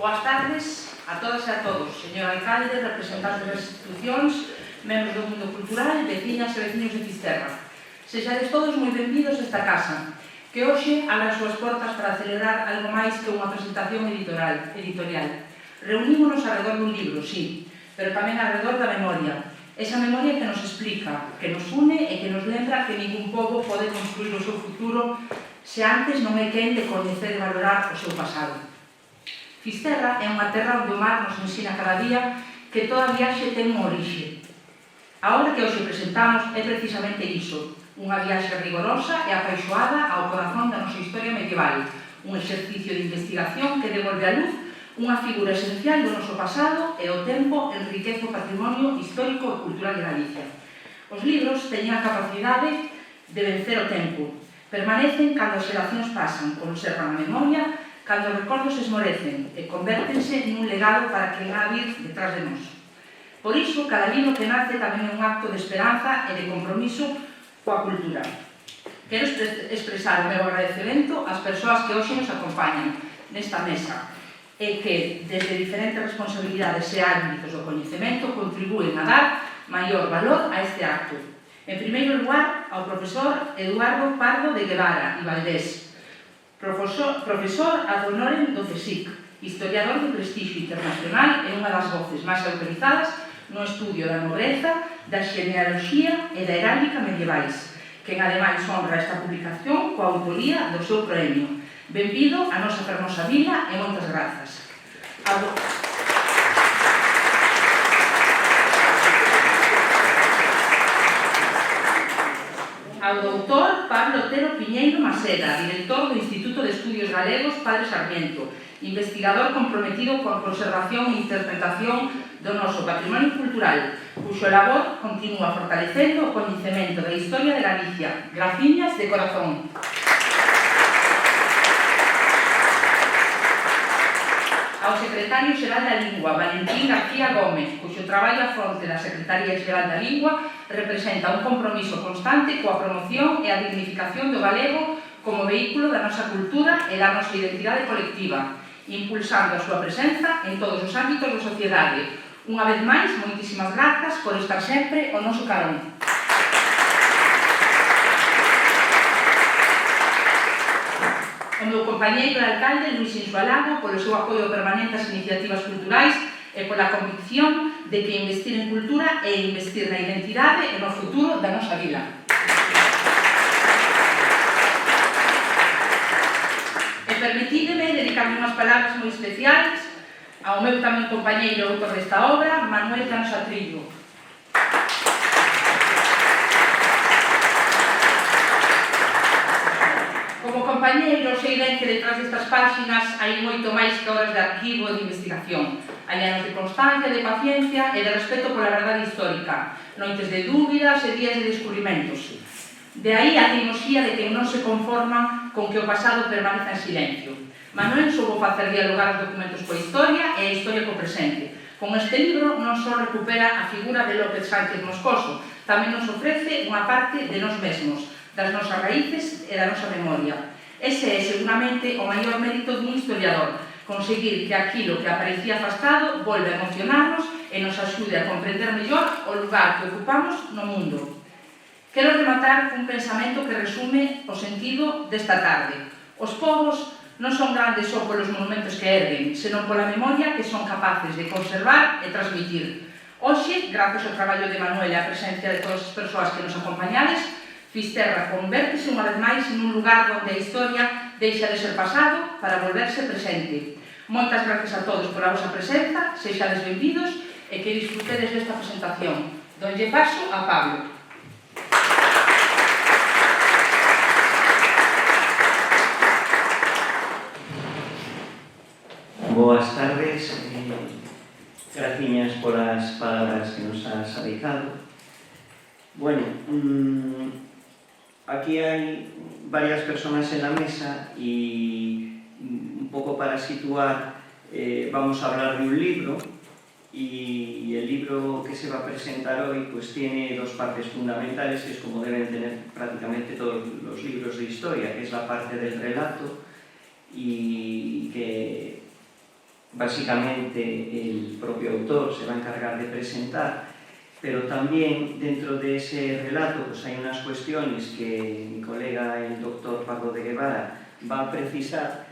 Boas tardes a todas e a todos, señor alcalde, representantes das institucións, membros do mundo cultural, veciñas e veciños de Fisterra. Sexades todos moi benvidos a esta casa, que hoxe abre as súas portas para celebrar algo máis que unha presentación editorial. Reunímonos alrededor dun libro, sí, pero tamén alrededor da memoria. Esa memoria que nos explica, que nos une e que nos lembra que ningún pobo pode construir o seu futuro se antes non é quen de coñecer e valorar o seu pasado. Fisterra é unha terra onde o mar nos ensina cada día que toda viaxe ten unha orixe. A obra que hoxe presentamos é precisamente iso, unha viaxe rigorosa e apaixoada ao corazón da nosa historia medieval, un exercicio de investigación que devolve a luz unha figura esencial do noso pasado e o tempo enriquece o patrimonio histórico e cultural de Galicia. Os libros teñen a capacidade de vencer o tempo, permanecen cando as xeracións pasan, conservan a memoria, cando os recordos esmorecen e convértense nun legado para quen ha vir detrás de nós. Por iso, cada libro que nace tamén é un acto de esperanza e de compromiso coa cultura. Quero expresar o meu agradecemento ás persoas que hoxe nos acompañan nesta mesa e que, desde diferentes responsabilidades e ámbitos do coñecemento, contribúen a dar maior valor a este acto. En primeiro lugar, ao profesor Eduardo Pardo de Guevara e Valdés, profesor ad honorem do CSIC, historiador de prestixio internacional e unha das voces máis autorizadas no estudio da nobreza, da xenealoxía e da heráldica medievais, quen ademais honra esta publicación coa autoría do seu premio. Benvido a nosa fermosa vila e moitas grazas. Ao doutor Pablo Otero Piñeiro Maseda, director do Instituto de Estudios Galegos Padre Sarmiento, investigador comprometido coa conservación e interpretación do noso patrimonio cultural, cuxo labor continúa fortalecendo o coñecemento da historia de Galicia. Graciñas de corazón. Ao secretario xeral da Lingua, Valentín García Gómez, cuxo traballo a fronte da Secretaría Xeral da Lingua representa un compromiso constante coa promoción e a dignificación do galego como vehículo da nosa cultura e da nosa identidade colectiva, impulsando a súa presenza en todos os ámbitos da sociedade. Unha vez máis, moitísimas grazas por estar sempre ao noso carón. O meu compañeiro e alcalde, Luís Insualago, polo seu apoio permanente ás iniciativas culturais e pola convicción de que investir en cultura é investir na identidade e no futuro da nosa vila. E permitídeme dedicarme unhas palabras moi especiais ao meu tamén compañeiro autor desta obra, Manuel Cansa Trillo. Como compañeiro, sei ben que detrás destas páxinas hai moito máis que horas de arquivo e de investigación. Hai anos de constancia, de paciencia e de respeto pola verdade histórica, noites de dúbidas e días de descubrimentos. De aí a teimoxía de quen non se conforma con que o pasado permaneza en silencio. Manuel soubo facer dialogar os documentos coa historia e a historia co presente. Con este libro non só recupera a figura de López Sánchez Moscoso, tamén nos ofrece unha parte de nós mesmos, das nosas raíces e da nosa memoria. Ese é seguramente o maior mérito dun historiador, conseguir que aquilo que aparecía afastado volve a emocionarnos e nos axude a comprender mellor o lugar que ocupamos no mundo. Quero rematar cun pensamento que resume o sentido desta tarde. Os povos non son grandes só polos monumentos que erguen, senón pola memoria que son capaces de conservar e transmitir. Hoxe, grazas ao traballo de Manuel e a presencia de todas as persoas que nos acompañades, Fisterra convértese unha vez máis nun lugar onde a historia deixa de ser pasado para volverse presente. Moitas gracias a todos por a vosa presenza, sexades benvidos e que disfrutedes desta presentación. Donlle paso a Pablo. aquí hay varias personas en la mesa y un poco para situar, vamos a hablar de un libro, y el libro que se va a presentar hoy pues tiene dos partes fundamentales, que es como deben tener prácticamente todos los libros de historia, que es la parte del relato, y que básicamente el propio autor se va a encargar de presentar, pero también dentro de ese relato pues hay unas cuestiones que mi colega el doctor Pablo de Guevara va a precisar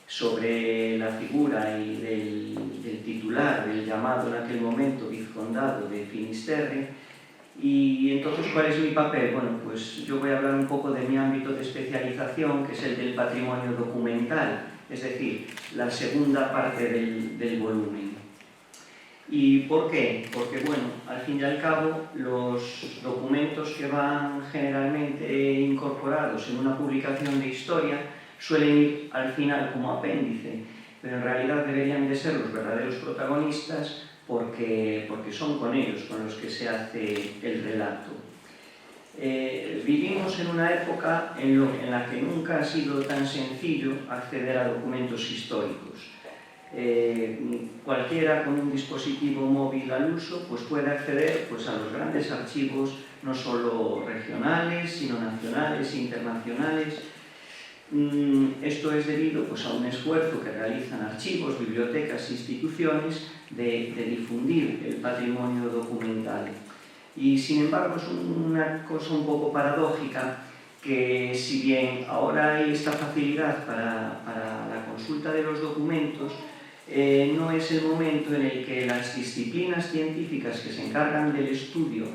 sobre la figura y del titular, del llamado en aquel momento vizcondado de Finisterre. Y entonces, ¿cuál es mi papel? Bueno, pues yo voy a hablar un poco de mi ámbito de especialización, que es el del patrimonio documental, es decir, la segunda parte del volumen. ¿Y por qué? Porque, bueno, al fin y al cabo, los documentos que van generalmente incorporados en una publicación de historia suelen ir al final como apéndice, pero en realidad deberían de ser los verdaderos protagonistas porque son con ellos con los que se hace el relato. Vivimos en una época en la que nunca ha sido tan sencillo acceder a documentos históricos. Cualquiera con un dispositivo móvil al uso pues puede acceder pues, a los grandes archivos, no solo regionales, sino nacionales e internacionales. Esto es debido pues, a un esfuerzo que realizan archivos, bibliotecas e instituciones de difundir el patrimonio documental. Y sin embargo es una cosa un poco paradójica que si bien ahora hay esta facilidad para la consulta de los documentos, no es el momento en el que las disciplinas científicas que se encargan del estudio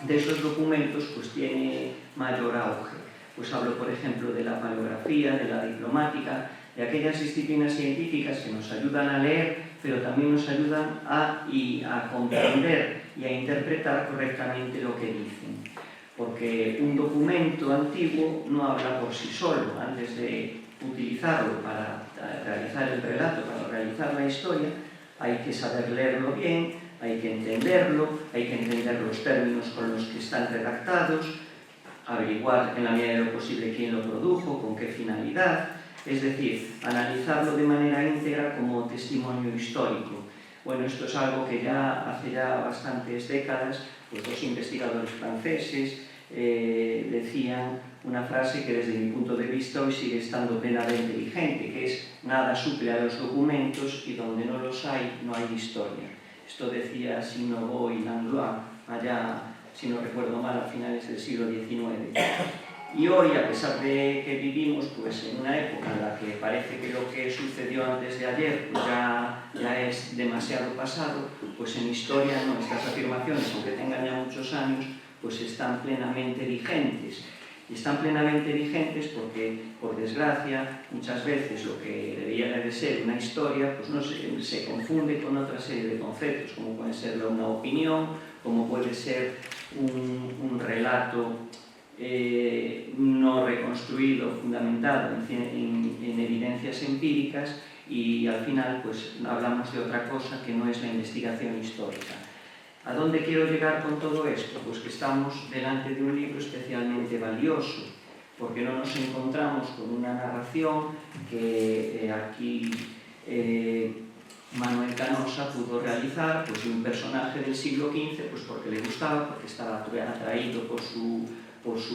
de esos documentos pues tiene mayor auge. Pues hablo, por ejemplo, de la paleografía, de la diplomática, de aquellas disciplinas científicas que nos ayudan a leer, pero también nos ayudan a comprender y a interpretar correctamente lo que dicen. Porque un documento antiguo no habla por sí solo. Antes de utilizarlo para realizar el relato, para realizar la historia, hay que saber leerlo bien, hay que entenderlo, hay que entender los términos con los que están redactados, averiguar en la medida de lo posible quién lo produjo, con qué finalidad, es decir, analizarlo de manera íntegra como testimonio histórico. Bueno, esto es algo que ya hace bastantes décadas, pues dos investigadores franceses decían una frase que desde mi punto de vista hoy sigue estando plenamente vigente, que es nada suple a los documentos y donde no los hay, no hay historia. Esto decía Sinobo y Langlois allá, si no recuerdo mal, a finales del siglo XIX. Y hoy, a pesar de que vivimos pues, en una época en la que parece que lo que sucedió antes de ayer pues, ya es demasiado pasado, pues en historia no, estas afirmaciones, aunque tengan ya muchos años, pues están plenamente vigentes. Y están plenamente vigentes porque, por desgracia, muchas veces lo que debería de ser una historia pues no se confunde con otra serie de conceptos, como puede ser una opinión, como puede ser un relato no reconstruido, fundamentado en evidencias empíricas, y al final pues hablamos de otra cosa que no es la investigación histórica. ¿A dónde quiero llegar con todo esto? Pues que estamos delante de un libro especialmente valioso, porque no nos encontramos con una narración que aquí Manuel Canosa pudo realizar pues, de un personaje del siglo XV pues, porque le gustaba, porque estaba atraído por su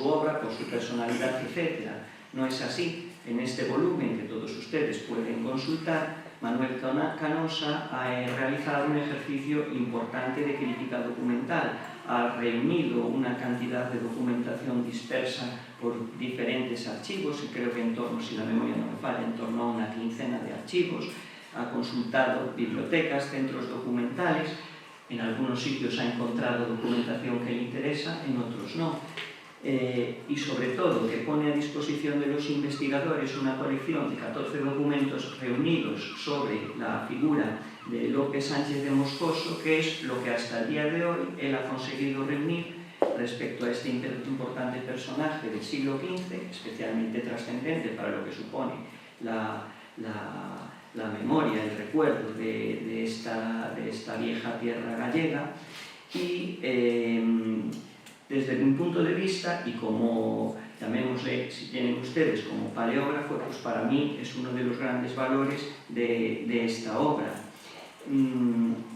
obra, por su personalidad, etc. No es así. En este volumen que todos ustedes pueden consultar, Manuel Canosa ha realizado un ejercicio importante de crítica documental. Ha reunido una cantidad de documentación dispersa por diferentes archivos, y creo que en torno, si la memoria no me falla, en torno a una quincena de archivos. Ha consultado bibliotecas, centros documentales, en algunos sitios ha encontrado documentación que le interesa, en otros no. Y sobre todo que pone a disposición de los investigadores una colección de 14 documentos reunidos sobre la figura de López Sánchez de Moscoso, que es lo que hasta el día de hoy él ha conseguido reunir respecto a este importante personaje del siglo XV, especialmente trascendente para lo que supone la memoria, el recuerdo de esta vieja tierra gallega. Y desde mi punto de vista, y como llamémosle, si tienen ustedes, como paleógrafo, pues para mí es uno de los grandes valores de esta obra.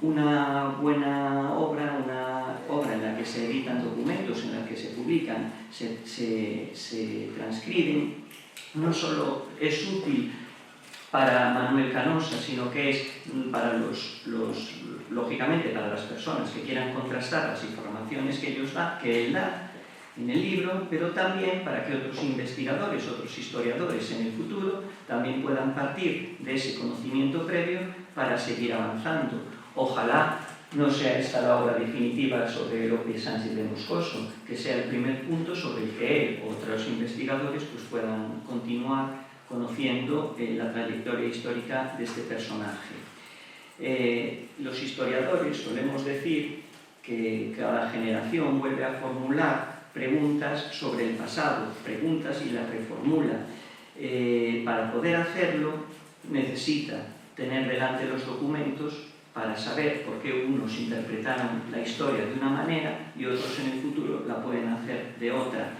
Una buena obra, una obra en la que se editan documentos, en la que se publican, se transcriben, no solo es útil para Manuel Canosa, sino que es para lógicamente para las personas que quieran contrastar las informaciones que él da en el libro, pero también para que otros investigadores, otros historiadores en el futuro también puedan partir de ese conocimiento previo para seguir avanzando. Ojalá no sea esta la obra definitiva sobre Lope Sánchez de Moscoso, que sea el primer punto sobre el que él o otros investigadores pues, puedan continuar conociendo la trayectoria histórica de este personaje. Los historiadores solemos decir que cada generación vuelve a formular preguntas sobre el pasado, preguntas y las reformula. Para poder hacerlo necesita tener delante los documentos para saber por qué unos interpretaron la historia de una manera y otros en el futuro la pueden hacer de otra.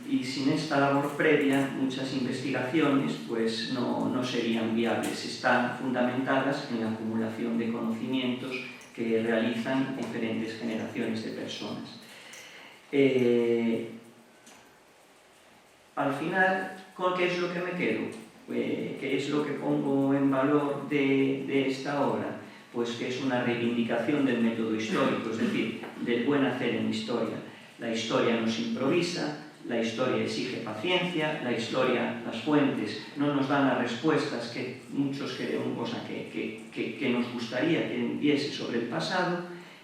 Y sin esta labor previa, muchas investigaciones pues, no serían viables, están fundamentadas en la acumulación de conocimientos que realizan diferentes generaciones de personas. Al final, ¿con qué es lo que me quedo? ¿Qué es lo que pongo en valor de esta obra? Pues que es una reivindicación del método histórico, es decir, del buen hacer en historia. La historia no se improvisa, la historia exige paciencia, la historia, las fuentes no nos dan las respuestas que muchos queremos, o sea, que nos gustaría que diese sobre el pasado,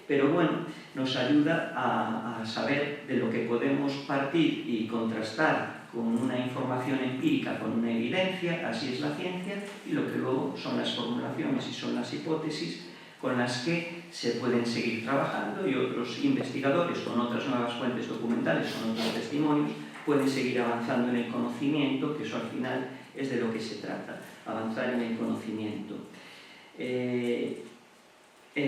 pero bueno, nos ayuda a saber de lo que podemos partir y contrastar con una información empírica, con una evidencia, así es la ciencia, y lo que luego son las formulaciones y son las hipótesis con las que se pueden seguir trabajando y otros investigadores con otras nuevas fuentes documentales, con otros testimonios, pueden seguir avanzando en el conocimiento, que eso al final es de lo que se trata, avanzar en el conocimiento. El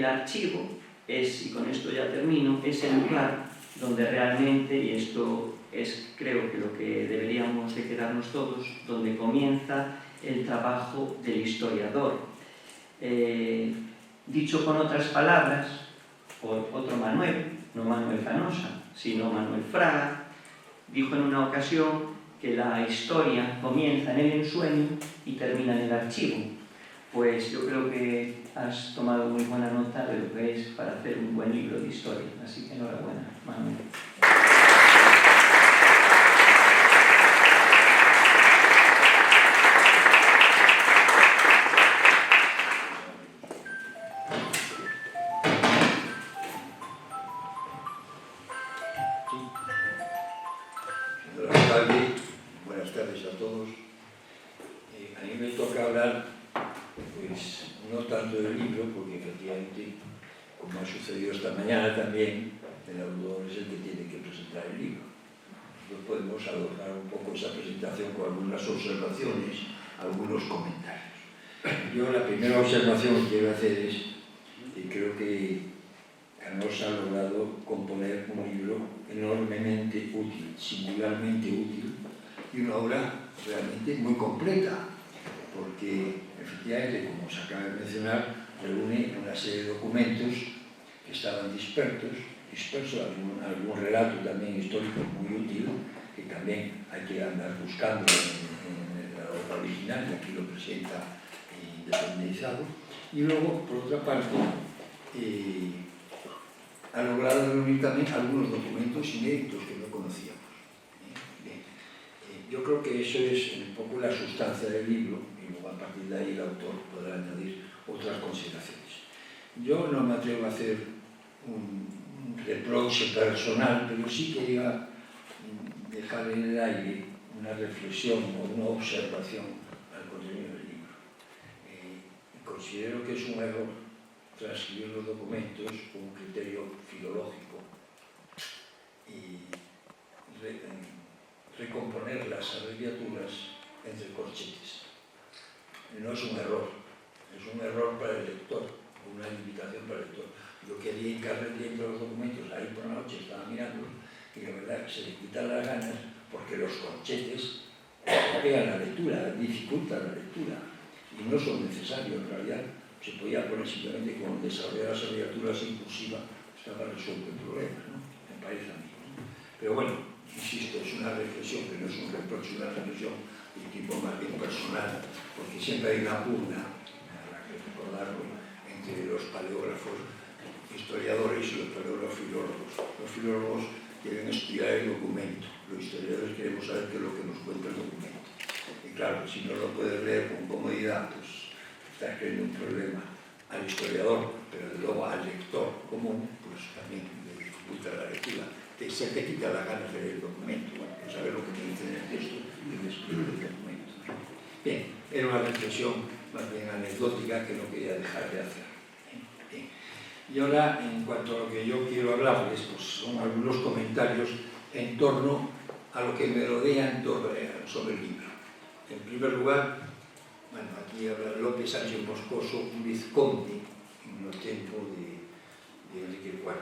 archivo es, y con esto ya termino, es el lugar donde realmente, y esto es creo que lo que deberíamos de quedarnos todos, donde comienza el trabajo del historiador. Dicho con otras palabras, por otro Manuel, no Manuel Canosa, sino Manuel Fraga, dijo en una ocasión que la historia comienza en el ensueño y termina en el archivo. Pues yo creo que has tomado muy buena nota de lo que es para hacer un buen libro de historia. Así que enhorabuena, Manuel. Señor alcalde, buenas tardes a todos. A mí me toca hablar, pues, no tanto del libro, porque efectivamente, como ha sucedido esta mañana también, el autor es el que tiene que presentar el libro. Entonces podemos adornar un poco esa presentación con algunas observaciones, algunos comentarios. Yo la primera observación que quiero hacer es que creo que Canosa ha logrado componer un libro enormemente útil, singularmente útil, y una obra realmente muy completa, porque efectivamente, como se acaba de mencionar, reúne una serie de documentos que estaban dispersos, algún relato también histórico muy útil, que también hay que andar buscando en la obra original, y aquí lo presenta independizado, y luego, por otra parte, ha logrado reunir también algunos documentos inéditos que no conocíamos. Yo creo que eso es un poco la sustancia del libro, y luego a partir de ahí el autor podrá añadir otras consideraciones. Yo no me atrevo a hacer un reproche personal, pero sí quería dejar en el aire una reflexión o una observación al contenido del libro. Considero que es un error transcribir los documentos con un criterio filológico y recomponer las abreviaturas entre corchetes. No es un error para el lector, una limitación para el lector. Yo quería hincarle dentro de los documentos, ahí por la noche estaba mirando, y la verdad que se le quitan las ganas porque los corchetes pegan la lectura, dificultan la lectura y no son necesarios. En realidad se podía poner simplemente con desarrollar las abreviaturas inclusivas, estaba resuelto el problema, ¿no? Me parece a mí, ¿no? Pero bueno, insisto, es una reflexión, que no es un reproche, una reflexión de tipo más bien personal, porque siempre hay una pugna, habrá que recordarlo, entre los paleógrafos historiadores y los paleógrafos filólogos. Los filólogos quieren estudiar el documento, los historiadores queremos saber qué es lo que nos cuenta el documento. Y claro, si no lo puedes leer con comodidad, pues estás creando un problema al historiador, pero luego al lector común, pues también le dificulta la lectura. Se te quita las ganas de leer el documento, bueno, pues saber lo que te dice en el texto y describir el documento. Bien, era una reflexión más bien anecdótica que no quería dejar de hacer. Bien. Y ahora, en cuanto a lo que yo quiero hablarles, pues son algunos comentarios en torno a lo que me rodea sobre el libro. En primer lugar, bueno, aquí habla López Sánchez Moscoso, un vizconde en los tiempos de Enrique IV.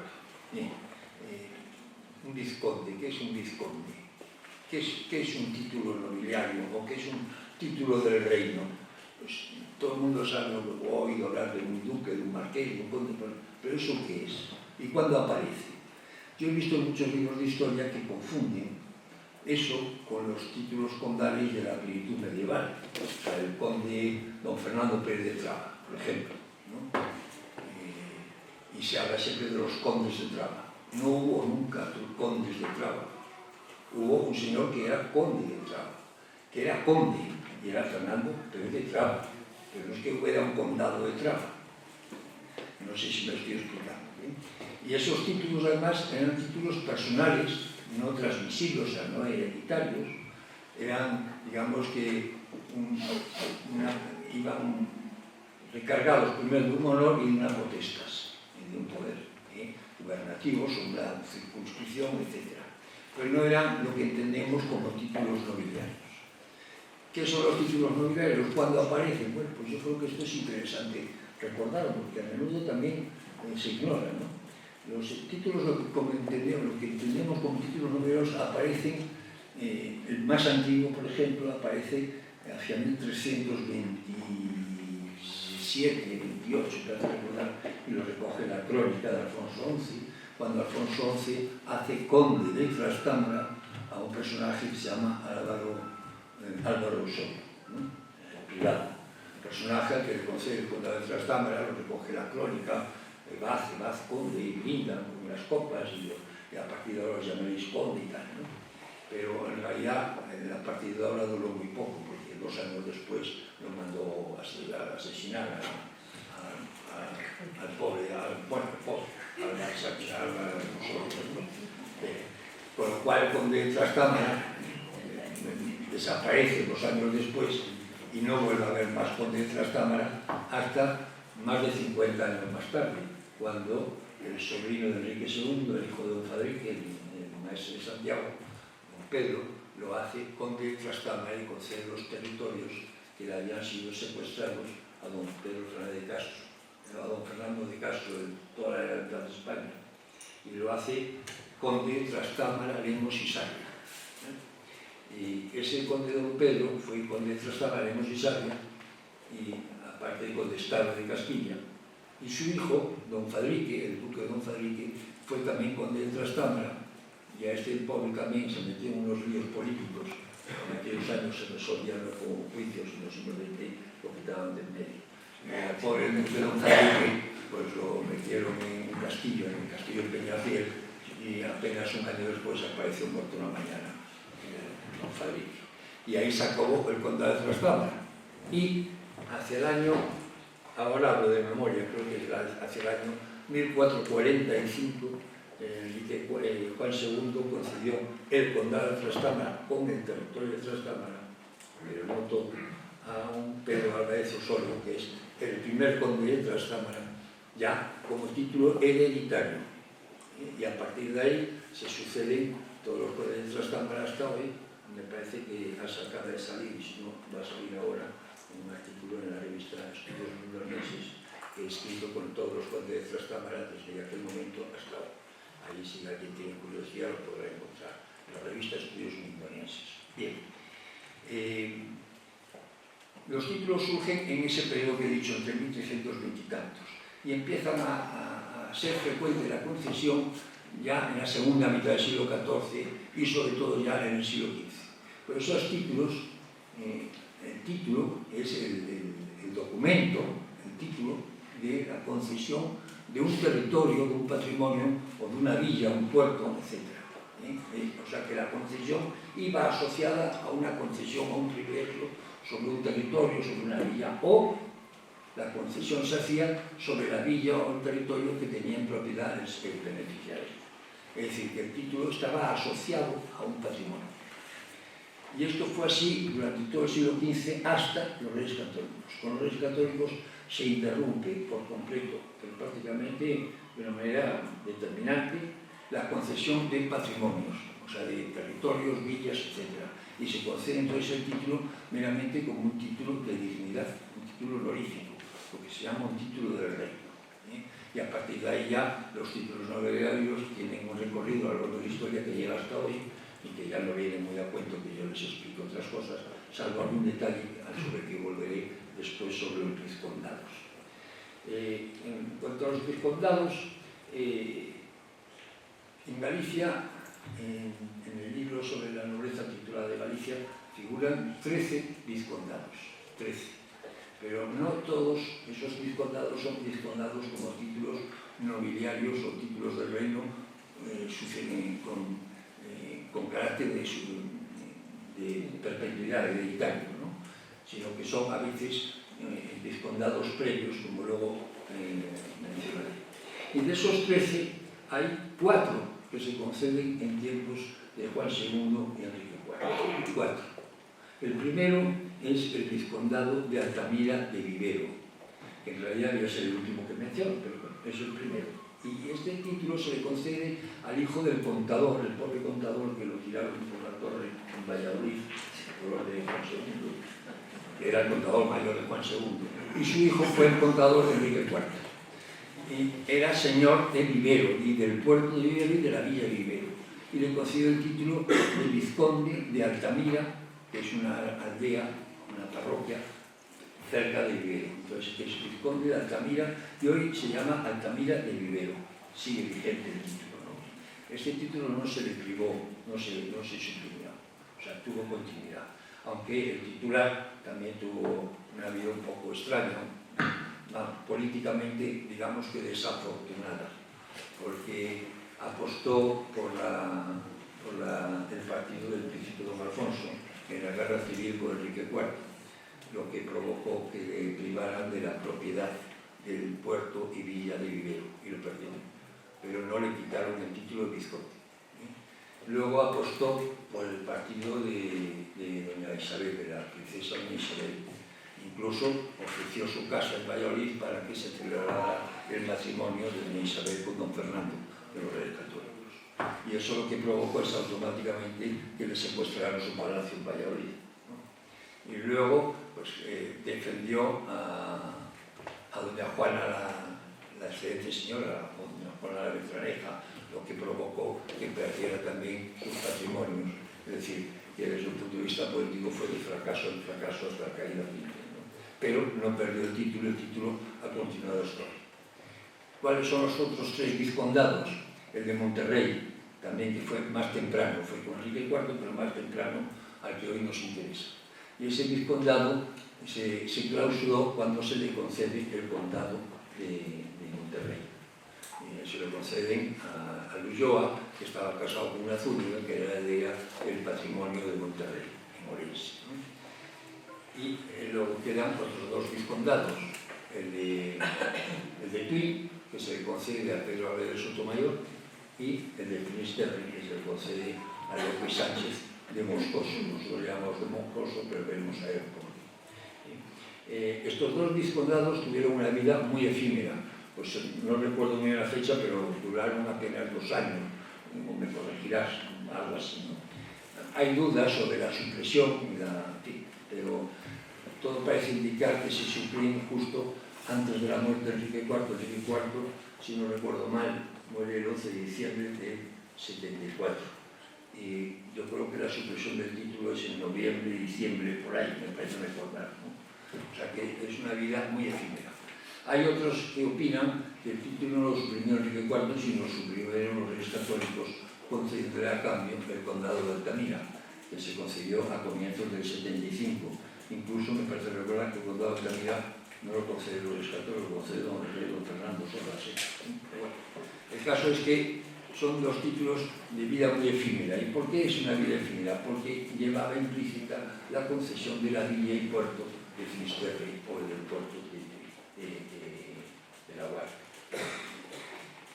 Bien, un vizconde, ¿qué es un vizconde? ¿Qué es un título nobiliario o qué es un título del reino? Pues todo el mundo sabe o ha oído hablar de un duque, de un marqués, de un conde, pero ¿eso qué es? ¿Y cuándo aparece? Yo he visto muchos libros de historia que confunden eso con los títulos condales de la plenitud medieval. O sea, el conde don Fernando Pérez de Traba, por ejemplo, ¿no? Y se habla siempre de los condes de Traba. No hubo nunca condes de Traba. Hubo un señor que era conde de Traba, que era conde, y era Fernando Pérez de Traba, pero no es que fuera un condado de Traba. No sé si me estoy explicando, ¿eh? Y esos títulos además eran títulos personales, no transmisibles, o sea, no hereditarios, eran, digamos que, iban recargados primero de un honor y de una potestas, y de un poder gubernativo sobre una circunscripción, etc. Pero no eran lo que entendemos como títulos nobiliarios. ¿Qué son los títulos nobiliarios? ¿Cuándo aparecen? Bueno, pues yo creo que esto es interesante recordarlo, porque a menudo también se ignora, ¿no? Los títulos, lo que entendemos como títulos nobiliarios aparecen, el más antiguo, por ejemplo, aparece hacia 1327, 28, para recordar, y lo recoge la crónica de Alfonso XI, cuando Alfonso XI hace conde de Trastámara a un personaje que se llama Álvaro Osorio, ¿no? Privado. El personaje al que le concede el condado de Trastámara lo recoge la crónica, Vaz conde y brindan con las copas y a partir de ahora os llamaréis conde y tal, ¿no? Pero en realidad a partir de ahora duró muy poco, porque 2 años después lo mandó a asesinar al pobre, al con lo cual el conde de Trastámara desaparece 2 años después y no vuelve a haber más conde de Trastámara hasta más de 50 años más tarde, cuando el sobrino de Enrique II, el hijo de don Fadrique, el maestre de Santiago, don Pedro, lo hace conde de Trastámara y concede los territorios que le habían sido secuestrados a don Pedro Fernández de Castro, a don Fernando de Castro de toda la lealtad de España, y lo hace conde de Trastámara, Lemos y Sarria. Y ese conde don Pedro fue conde de Trastámara, Lemos y Sarria, y aparte de condestado de Castilla, y su hijo, don Fadrique, el duque de don Fadrique, fue también conde de Trastámara, y a este pobre también se metió en unos líos políticos. En aquellos años se resolvían con juicios, en los siglos XX lo quitaban de en medio. Al pobre duque de don Fadrique, pues lo metieron en un castillo, en el castillo de Peñafiel, y apenas un año después apareció muerto una mañana don Fadrique. Y ahí se acabó el condado de Trastámara. Y hacia el año, ahora hablo de memoria, creo que es hacia el año 1445, Juan II concedió el condado de Trastámara con el territorio de Trastámara, pero no todo, a un Pedro Álvarez Osorio, que es el primer conde de Trastámara, ya como título hereditario. Y a partir de ahí se suceden todos los condes de Trastámara hasta hoy. Me parece que acaba de salir, y si no, va a salir ahora un artículo en la revista Estudios Mundaneses que he escrito con todos los condes de Trastámara desde aquel momento hasta hoy. Ahí si alguien tiene curiosidad lo podrá encontrar en la revista Estudios Mundaneses. Los títulos surgen en ese periodo que he dicho, entre 1320 y tantos, y empiezan a ser frecuente la concesión ya en la segunda mitad del siglo XIV y sobre todo ya en el siglo XV. Por esos títulos, el título es el documento, el título de la concesión de un territorio, de un patrimonio o de una villa, un puerto, etc. O sea que la concesión iba asociada a una concesión, a un privilegio sobre un territorio, sobre una villa, o la concesión se hacía sobre la villa o el territorio que tenían propiedades el beneficiario. Es decir, que el título estaba asociado a un patrimonio. Y esto fue así durante todo el siglo XV hasta los Reyes Católicos. Con los Reyes Católicos se interrumpe por completo, pero prácticamente de una manera determinante, la concesión de patrimonios, o sea, de territorios, villas, etc. Y se concede entonces el título meramente como un título de dignidad, un título honorífico, lo que se llama un título del rey. Y a partir de ahí ya los títulos nobiliarios tienen un recorrido a lo largo de la historia que llega hasta hoy y que ya no viene muy a cuento que yo les explique otras cosas, salvo algún detalle sobre el que volveré después sobre los vizcondados. En cuanto a los vizcondados, en Galicia, en el libro sobre la nobleza titulada de Galicia, figuran 13 vizcondados, 13. Pero no todos esos vizcondados son vizcondados como títulos nobiliarios o títulos del reino suceden con carácter de perpetuidad, hereditario, ¿no? Sino que son a veces vizcondados previos, como luego mencionaré. Y de esos 13 hay 4 que se conceden en tiempos de Juan II y Enrique IV. 4. El primero es el vizcondado de Altamira de Vivero, que en realidad debe ser el último que menciono, pero es el primero. Y este título se le concede al hijo del contador, el pobre contador que lo tiraron por la torre en Valladolid, por orden de Juan II, que era el contador mayor de Juan II, y su hijo fue el contador de Enrique IV. Y era señor de Vivero, y del puerto de Vivero y de la villa de Vivero. Y le concedió el título de vizconde de Altamira, que es una aldea, una parroquia, cerca de Vivero. Entonces es vizconde de Altamira y hoy se llama Altamira de Vivero. Sigue vigente el título, ¿no? Este título no se le privó, no se suprimió, o sea, tuvo continuidad. Aunque el titular también tuvo una vida un poco extraña, políticamente, digamos que desafortunada, porque apostó por el partido del príncipe don Alfonso en la guerra civil con Enrique IV, lo que provocó que le privaran de la propiedad del puerto y villa de Vivero, y lo perdieron, pero no le quitaron el título de vizconde. Luego apostó por el partido de doña Isabel, de la princesa doña Isabel. Incluso ofreció su casa en Valladolid para que se celebrara el matrimonio de doña Isabel con don Fernando, de los Reyes Católicos. Y eso lo que provocó es automáticamente que le secuestraran su palacio en Valladolid, ¿no? Y luego pues, defendió a doña Juana, la excelente señora, doña Juana la Beltraneja, lo que provocó que perdiera también sus patrimonios. Es decir, que desde un punto de vista político fue de fracaso en fracaso hasta la caída final, ¿no? Pero no perdió el título ha continuado hasta hoy. ¿Cuáles son los otros 3 vizcondados? El de Monterrey, también que fue más temprano, fue con Enrique IV, pero más temprano al que hoy nos interesa. Y ese vizcondado se clausuró cuando se le concede el condado de Monterrey. Se le conceden a Ulloa, que estaba casado con una zúñiga, que era el patrimonio de Monterrey, en Orense, ¿no? Y luego quedan otros 2 vizcondados, el de Tui, que se le concede a Pedro Álvarez de Sotomayor, y el de Finisterre, que se le concede a López Sánchez de Moscoso. Nosotros lo llamamos de Moscoso, pero veremos a él por qué. Estos 2 vizcondados tuvieron una vida muy efímera. Pues no recuerdo muy bien la fecha, pero duraron apenas 2 años, como me corregirás, algo así, ¿no? Hay dudas sobre la supresión, pero todo parece indicar que se suprime justo antes de la muerte de Enrique IV. Enrique IV, si no recuerdo mal, muere el 11 de diciembre de 74. Y yo creo que la supresión del título es en noviembre, diciembre, por ahí, me parece recordar, ¿no? O sea que es una vida muy efímera. Hay otros que opinan que el título no lo suprimió Enrique IV, sino lo suprimieron los reyes católicos concediéndole a cambio el condado de Altamira, que se concedió a comienzos del 75. Incluso me parece recordar que el condado de Altamira no lo concede los reyes católicos, lo concede don Fernando Solas. Pero bueno, el caso es que son dos títulos de vida muy efímera. ¿Y por qué es una vida efímera? Porque llevaba implícita la concesión de la villa y puerto de Finisterre o del puerto de la Guardia.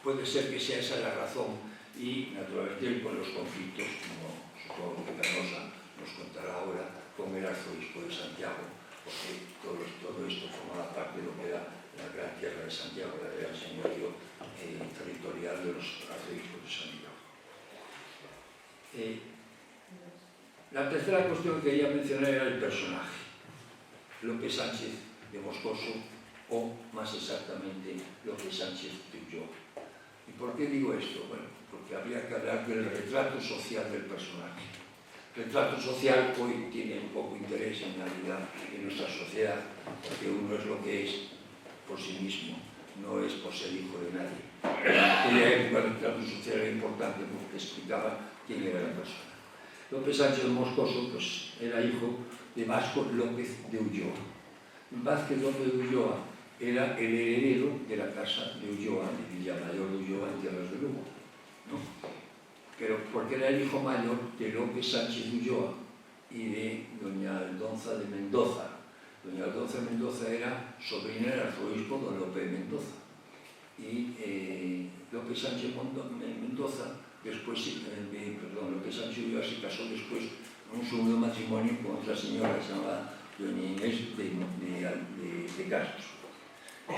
Puede ser que sea esa la razón y, naturalmente, con los conflictos, como supongo que Canosa nos contará ahora, con el arzobispo de Santiago, porque todo esto formaba parte de lo que era la gran tierra de Santiago, la gran señorío territorial de los arzobispos de Santiago. La tercera cuestión que quería mencionar era el personaje. López Sánchez de Moscoso, o más exactamente López Sánchez de Ulloa. ¿Y por qué digo esto? Bueno, porque habría que hablar del retrato social del personaje. El retrato social hoy tiene un poco interés en la vida de nuestra sociedad, porque uno es lo que es por sí mismo, no es por ser hijo de nadie. En aquella época el retrato social era importante porque explicaba quién era la persona. López Sánchez de Moscoso pues, era hijo de Vasco López de Ulloa. Vázquez López de Ulloa era el heredero de la casa de Ulloa, de Villamayor de Ulloa, en tierras de Lugo, ¿no? Pero porque era el hijo mayor de López Sánchez de Ulloa y de doña Aldonza de Mendoza. Doña Aldonza de Mendoza era sobrina del arzobispo don Lope de Mendoza. Y López Sánchez de Mendoza, después, López Sánchez de Ulloa se casó después en un segundo matrimonio con otra señora llamada doña Inés de Castro.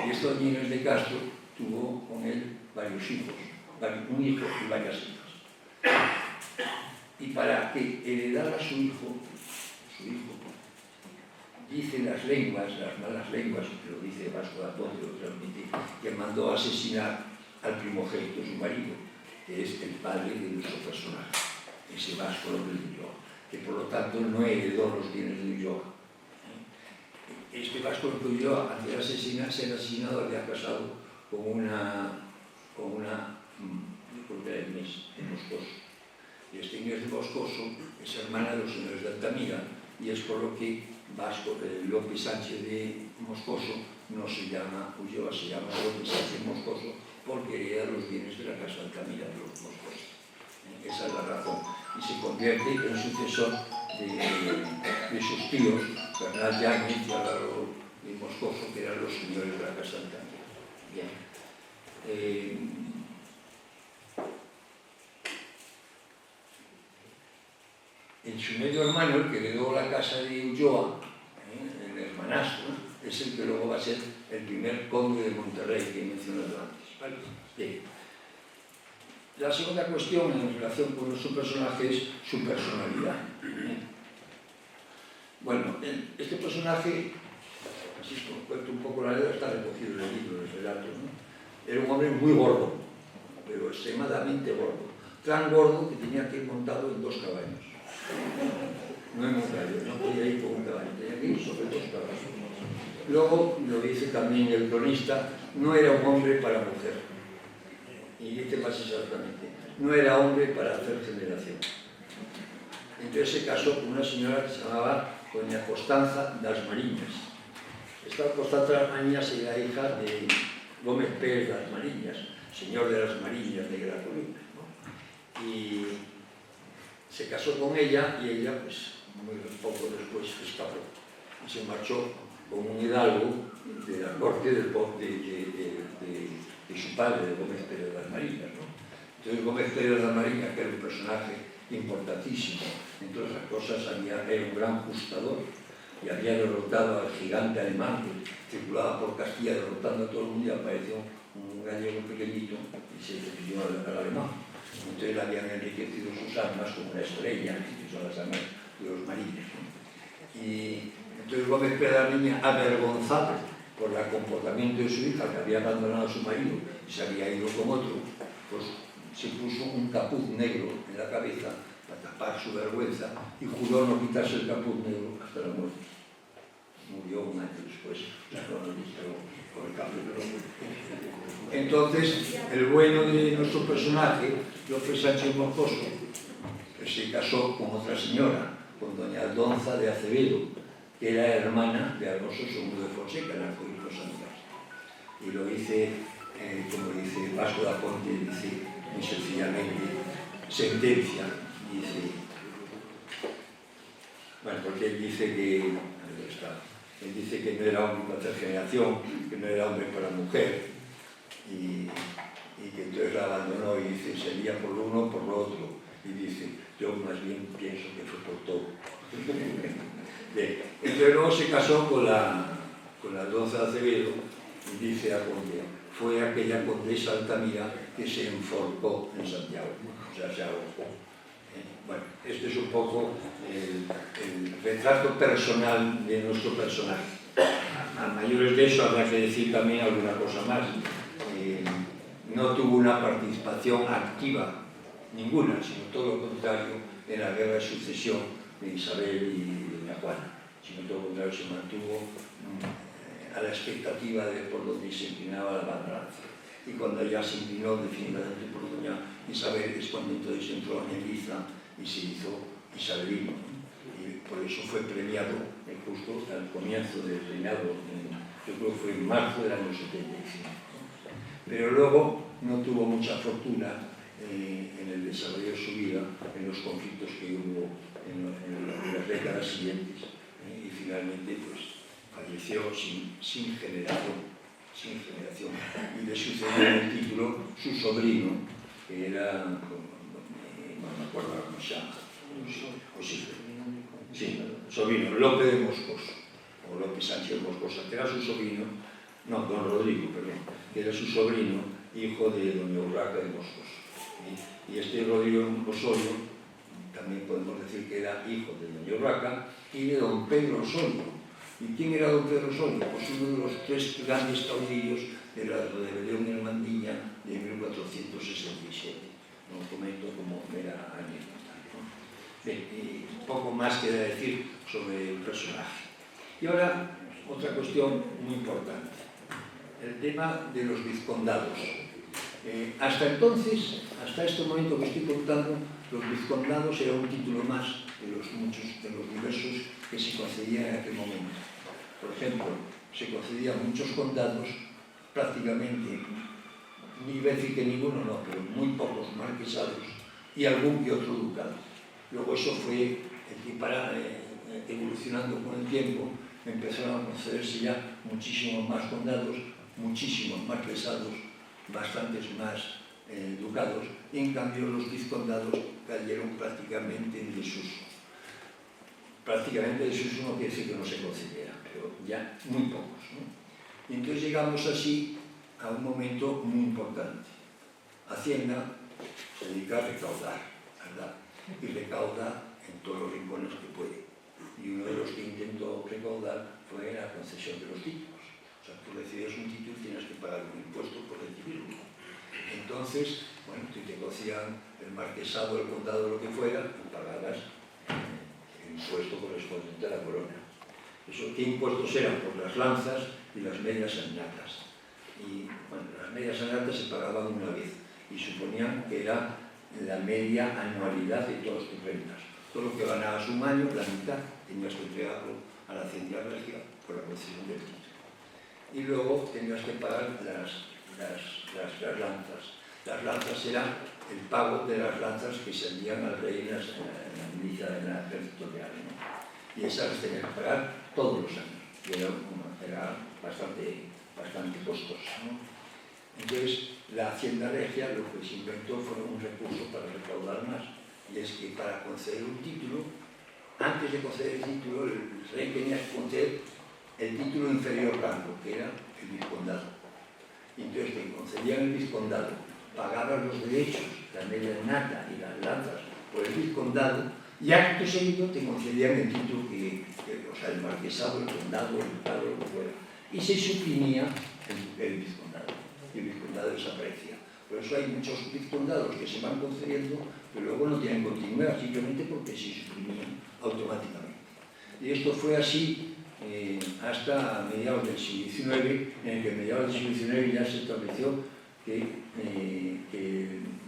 Y esta doña Inés de Castro tuvo con él varios hijos, un hijo y varias hijas. Y para que heredara a su hijo, dice las lenguas, las malas lenguas, que lo dice Vasco da Ponte, lo transmite, que mandó a asesinar al primogénito, su marido, que es el padre de nuestro personaje, ese Vasco López de Ulloa, que por lo tanto no heredó los bienes de Ulloa. Este Vasco López de Ulloa, antes de ser asesinado, había casado con una Inés de Moscoso. Y esta Inés de Moscoso es hermana de los señores de Altamira, y es por lo que López Sánchez de Moscoso no se llama Ulloa, se llama López Sánchez de Moscoso, porque hereda los bienes de la casa de Altamira de los Moscosos. Esa es la razón. Y se convierte en sucesor de sus tíos, Bernal Yáñez y Álvaro de Moscoso, que eran los señores de la casa de Altamira. Bien. En su medio hermano, el que heredó la casa de Ulloa, el hermanastro, es el que luego va a ser el primer conde de Monterrey que he mencionado antes. ¿Vale? Bien. La segunda cuestión en relación con nuestro personaje es su personalidad. Bueno, este personaje, así os cuento un poco la letra, está recogido en el libro de relatos, ¿no? Era un hombre muy gordo, pero extremadamente gordo. Tan gordo que tenía que ir montado en 2 caballos. No en un caballo, no podía ir con un caballo, tenía que ir sobre 2 caballos. Luego, lo dice también el cronista, no era un hombre para mujer. Y dice más exactamente, no era hombre para hacer generación. Entonces se casó con una señora que se llamaba doña Constanza das Mariñas. Esta Constanza das Mariñas era hija de Gómez Pérez das Mariñas, señor de las Mariñas de Gracolinas, ¿no? Y se casó con ella y ella, pues, muy poco después escapó y se marchó con un hidalgo de la corte de su padre, de Gómez Pérez das Mariñas, ¿no? Entonces Gómez Pérez das Mariñas, que era un personaje importantísimo, entre otras cosas, era un gran justador y había derrotado al gigante alemán que circulaba por Castilla derrotando a todo el mundo, y apareció un gallego pequeñito y se refirió al alemán. Entonces le habían enriquecido sus armas como una estrella, que son las armas de los marines, ¿no? Y entonces Gómez Pérez das Mariñas, avergonzado por el comportamiento de su hija, que había abandonado a su marido y se había ido con otro, pues se puso un capuz negro en la cabeza para tapar su vergüenza y juró no quitarse el capuz negro hasta la muerte. murió un año después, con el cambio de nombre. Entonces, el bueno de nuestro personaje, Lope Sánchez Moscoso, que se casó con otra señora, con doña Aldonza de Acevedo, que era hermana de Alonso II de Fonseca, el arzobispo de Santiago. Y lo dice, como dice Vasco da Ponte, dice muy sencillamente, sentencia, dice, bueno, porque él dice que, él dice que no era hombre para tercera generación, que no era hombre para mujer, y que entonces la abandonó y dice, sería por lo uno o por lo otro. Y dice, yo más bien pienso que fue por todo. Entonces luego se casó con la Aldonza de Acevedo y dice a Conde, fue aquella condesa Altamira que se enforcó en Santiago, o sea, se ahogó. Bueno, este es un poco el retrato personal de nuestro personaje. A mayores de eso habrá que decir también alguna cosa más. No tuvo una participación activa, ninguna, sino todo lo contrario, en la guerra de sucesión de Isabel y doña Juana, sino todo lo contrario, se mantuvo a la expectativa de por donde se inclinaba la balanza. Y cuando ya se inclinó definitivamente por doña Isabel, es cuando entonces entró en Liza y se hizo isabelino. Y por eso fue premiado justo al comienzo del reinado, yo creo que fue en marzo del año 75. Pero luego no tuvo mucha fortuna en el desarrollo de su vida, en los conflictos que hubo en las décadas siguientes, y finalmente pues falleció sin generación, y le sucedió en el título su sobrino, que era, no me acuerdo cómo se llama, sobrino, Lope de Moscoso, o Lope Sánchez Moscoso, que era su sobrino, no, don Rodrigo, perdón, que era su sobrino, hijo de doña Urraca de Moscoso. Y este Rodrigo Osorio, también podemos decir que era hijo de doña Urraca y de don Pedro Osorio. ¿Y quién era don Pedro Osorio? Pues uno de los tres grandes caudillos de la rebelión en Mandilla de 1467. No comento como mera anécdota. Bien, y poco más queda decir sobre el personaje. Y ahora, otra cuestión muy importante. El tema de los vizcondados. Hasta entonces, hasta este momento que estoy contando, los vizcondados era un título más de los muchos, de los diversos que se concedían en aquel momento. Por ejemplo, se concedían muchos condados, prácticamente, ni iba a decir que ninguno, no, pero muy pocos marquesados y algún que otro ducado. Luego eso fue evolucionando con el tiempo, empezaron a concederse ya muchísimos más condados, muchísimos más pesados, bastantes más ducados, y en cambio los vizcondados cayeron prácticamente en desuso. Prácticamente desuso no quiere decir que no se concedieran, pero ya muy pocos, ¿no? Y entonces llegamos así a un momento muy importante. Hacienda se dedica a recaudar, ¿verdad? Y recauda en todos los rincones que puede. Y uno de los que intentó recaudar fue la concesión de los títulos. O sea, tú recibías un título y tienes que pagar un impuesto por recibirlo. Entonces, bueno, tú te concedían el marquesado, el condado, lo que fuera, y pagabas el impuesto correspondiente a la corona. ¿Qué impuestos eran? Por las lanzas y las medias annatas. Y, bueno, las medias annatas se pagaban una vez y suponían que era la media anualidad de todas tus rentas. Todo lo que ganabas un año, la mitad, tenías que entregarlo a la Hacienda Regia por la concesión del título. Y luego tenías que pagar las lanzas. Las lanzas eran el pago de las lanzas que se envían al rey en la milicia del ejército real, ¿no? Y esas las tenías que pagar todos los años. Y era bastante costoso, ¿no? Entonces, la Hacienda Regia lo que se inventó fue un recurso para recaudar más. Y es que para conceder un título, antes de conceder el título, el rey tenía que conceder el título inferior rango, que era el vizcondado. Y entonces te concedían el vizcondado, pagaban los derechos, la media nata y las lanzas por el vizcondado, y acto seguido te concedían el título o sea, el marquesado, el condado, el ducado, lo que fuera. Y se suprimía el vizcondado, y el vizcondado desaparecía. Por eso hay muchos vizcondados que se van concediendo, pero luego no tienen continuidad, simplemente porque se suprimían automáticamente. Y esto fue así hasta mediados del siglo XIX, en el que a mediados del siglo XIX ya se estableció que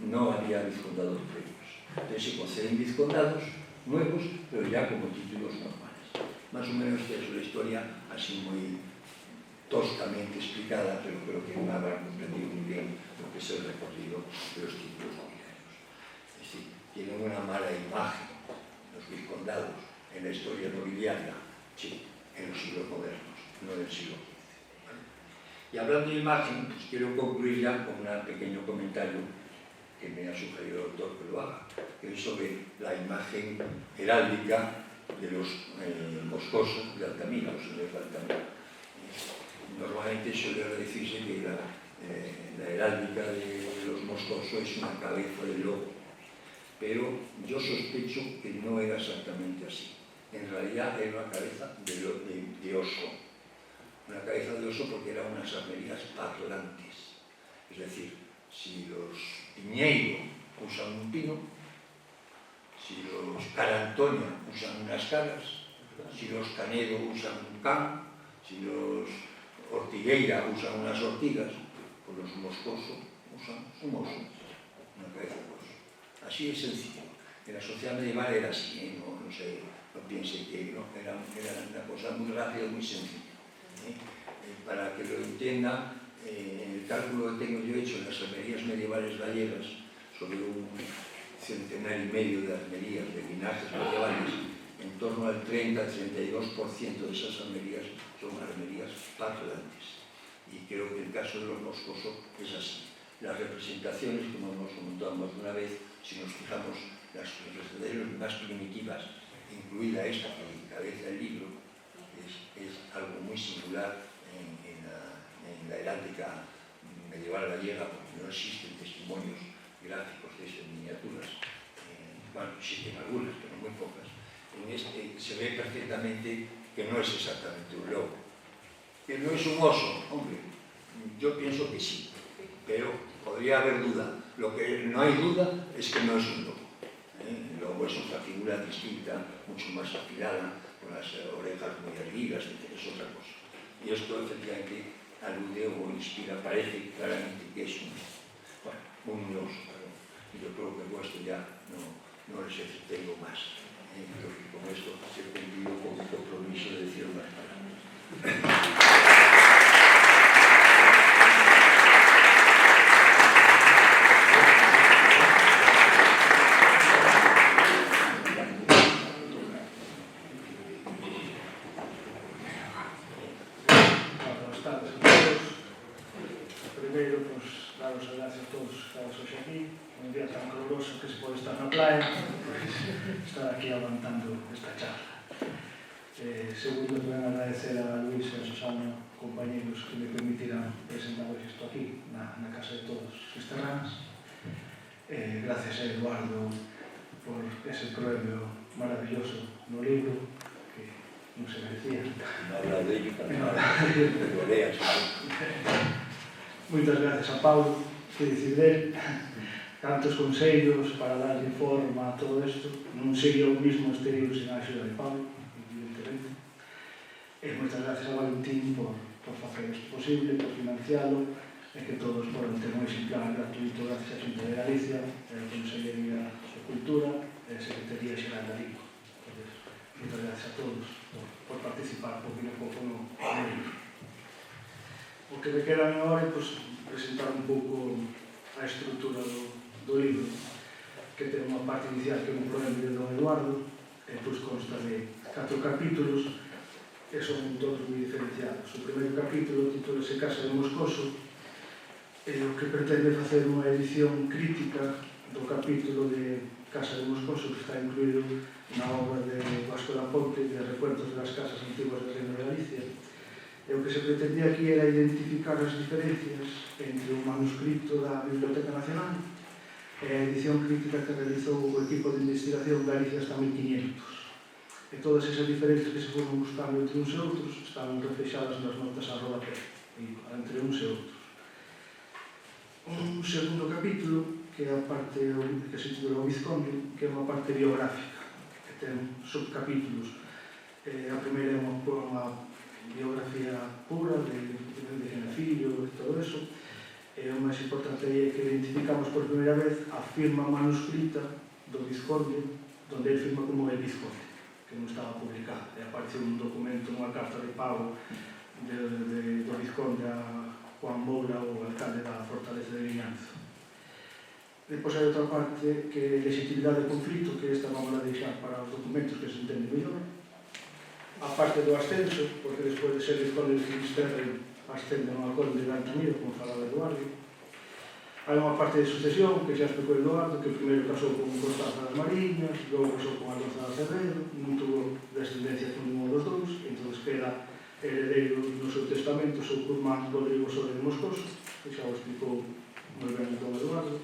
no había vizcondados previos. Entonces se conceden vizcondados nuevos, pero ya como títulos normales. Más o menos esta es la historia así muy toscamente explicada, pero creo que me habrán comprendido muy bien lo que es el recorrido de los títulos nobiliarios. Es decir, tienen una mala imagen los vizcondados en la historia nobiliaria, sí, en los siglos modernos, no del siglo XV. ¿Vale? Y hablando de imagen, pues quiero concluir ya con un pequeño comentario que me ha sugerido el doctor que lo haga, que es sobre la imagen heráldica de los moscosos de Altamira, los señores de Altamira. Normalmente suele decirse que la heráldica de los moscosos es una cabeza de lobo, pero yo sospecho que no era exactamente así. En realidad era una cabeza de oso. Una cabeza de oso porque eran unas armerías parlantes. Es decir, si los Piñeiro usan un pino, si los Carantoña usan unas caras, si los Canedo usan un can, si los Ortigueira usan unas ortigas, pues los moscosos usan un oso, una cabeza de oso. Así es sencillo. En la sociedad medieval era así, no piense que no, era una cosa muy rápida, muy sencilla. Para que lo entienda, en el cálculo que tengo yo hecho en las armerías medievales gallegas, sobre un centenario y medio de armerías, de linajes medievales, en torno al 30-32% de esas armerías son armerías parlantes. Y creo que el caso de los moscosos es así. Las representaciones, como hemos comentado más de una vez, si nos fijamos, las representaciones más primitivas, incluida esta que encabeza el libro, es algo muy singular en la heráldica medieval gallega, porque no existen testimonios gráficos de esas miniaturas. Bueno, existen algunas, pero muy pocas. En este se ve perfectamente que no es exactamente un lobo. Que no es un oso, hombre, yo pienso que sí, pero podría haber duda. Lo que no hay duda es que no es un lobo. El lobo es otra figura distinta, mucho más afilada, con las orejas muy erguidas, es otra cosa. Y esto efectivamente alude o inspira, parece claramente que es un oso. Y yo creo que con esto ya no les tengo más. Creo que con esto he cumplido con el compromiso de decir unas palabras. Buenas tardes a todos. Primeiro, daros as gracias a todos que estamos hoxe aquí. Un día tan caluroso que se pode estar na playa, estar aquí aguantando esta charla. Segundo, tamén agradecer a Luis e a Susana, compañeros que me permitirán presentar isto aquí, na Casa de Todos Fisterranas. Gracias a Eduardo por ese proemio maravilloso no libro, que non se merecía. No habla de ello, pero lo leas. Moitas gracias a Paulo, que dicir del, tantos consellos para darle forma a todo isto. Non sería o mismo este libro sin a axuda de Paulo, evidentemente. E moitas gracias a Valentín por facer isto posible, por financialo, e que todos poden ter un exemplar gratuito gracias a Xunta de Galicia, a Consellería de Cultura e a Secretaría Xeral da Lingua. Moitas gracias a todos por participar pouquinho a pouco no libro. O que me queda agora é presentar un pouco a estrutura do libro, que ten unha parte inicial que é un proemio de Don Eduardo, e consta de 4 capítulos, e son todos moi diferenciados. O primeiro capítulo titúlase Casa de Moscoso, e o que pretende facer unha edición crítica do capítulo de Casa de Moscoso, que está incluído na obra de Vasco da Ponte de Recuentos das Casas Antiguas del Reino de Galicia. E o que se pretendía aquí era identificar as diferencias entre o manuscrito da Biblioteca Nacional e a edición crítica que realizou o equipo de investigación Galicia hasta 1500. E todas esas diferencias que se foron buscando entre uns e outros estaban reflexadas nas notas a rodapé, entre uns e outros. Un segundo capítulo, que é a parte que se titula O Vizconde, que é unha parte biográfica, que ten subcapítulos. A primeira é unha biografía pura de Genefillo e todo eso. E o máis importante é que identificamos por primeira vez a firma manuscrita do Vizconde, donde ele firma como el Vizconde, que non estaba publicada. E apareceu un documento, unha carta de pago do Vizconde a Juan Moura, o alcalde da fortaleza de Vimianzo. Depois hai outra parte que é legitimidade de conflito, que esta vamos a deixar para os documentos que se entende mellor. A parte do ascenso, porque despois de ser Vizconde de Finisterre ascende a conde de Altamira, como falaba Eduardo. Hai unha parte de sucesión, que xa explicou Eduardo, que primeiro casou con Constanza das Mariñas, logo casou con Alonso de Acevedo, non tuvo descendencia con ninguno dos dous, entón queda heredeiro no seu testamento o seu curmán Rodrigo Soler de Moscoso, que xa o explicou moi ben o don Eduardo.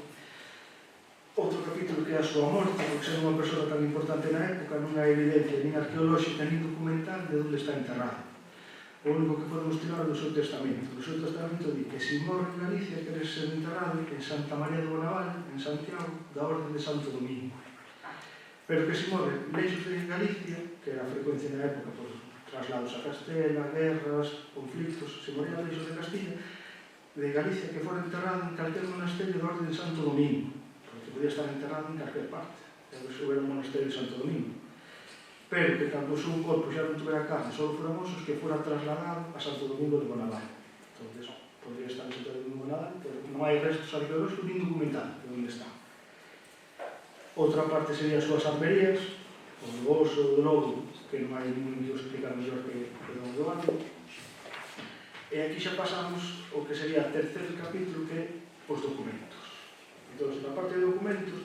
Outro capítulo que é a súa morte, porque ser unha persona tan importante na época non hai evidencia nin arqueolóxica nin documental de onde está enterrado. O único que podemos tirar é do seu testamento. O seu testamento di que se morre en Galicia quere ser enterrado en Santa María de Bonaval, en Santiago, da Orde de Santo Domingo. Pero que se morre leixos de Galicia, que era a frecuencia na época por traslados a Castela, guerras, conflictos, se moría leixos de Castilla, de Galicia que fora enterrado en calquer monasterio da Orde de Santo Domingo, porque podía estar enterrado en calquer parte. Debe ser un monasterio de Santo Domingo. Pero que cando o seu corpo xa non tuvera carne, só foran osos, que fora trasladado a Santo Domingo de Bonaval. Entón, podría estar en Santo Domingo de Bonaval, pero non hai restos arqueológicos nin documental de onde está. Outra parte sería as súas armerías, o do oso, o do lobo, que non hai ningún que o explicar mellor que don Eduardo. E aquí xa pasamos o que sería o terceiro capítulo, que é os documentos. Entón, na parte de documentos,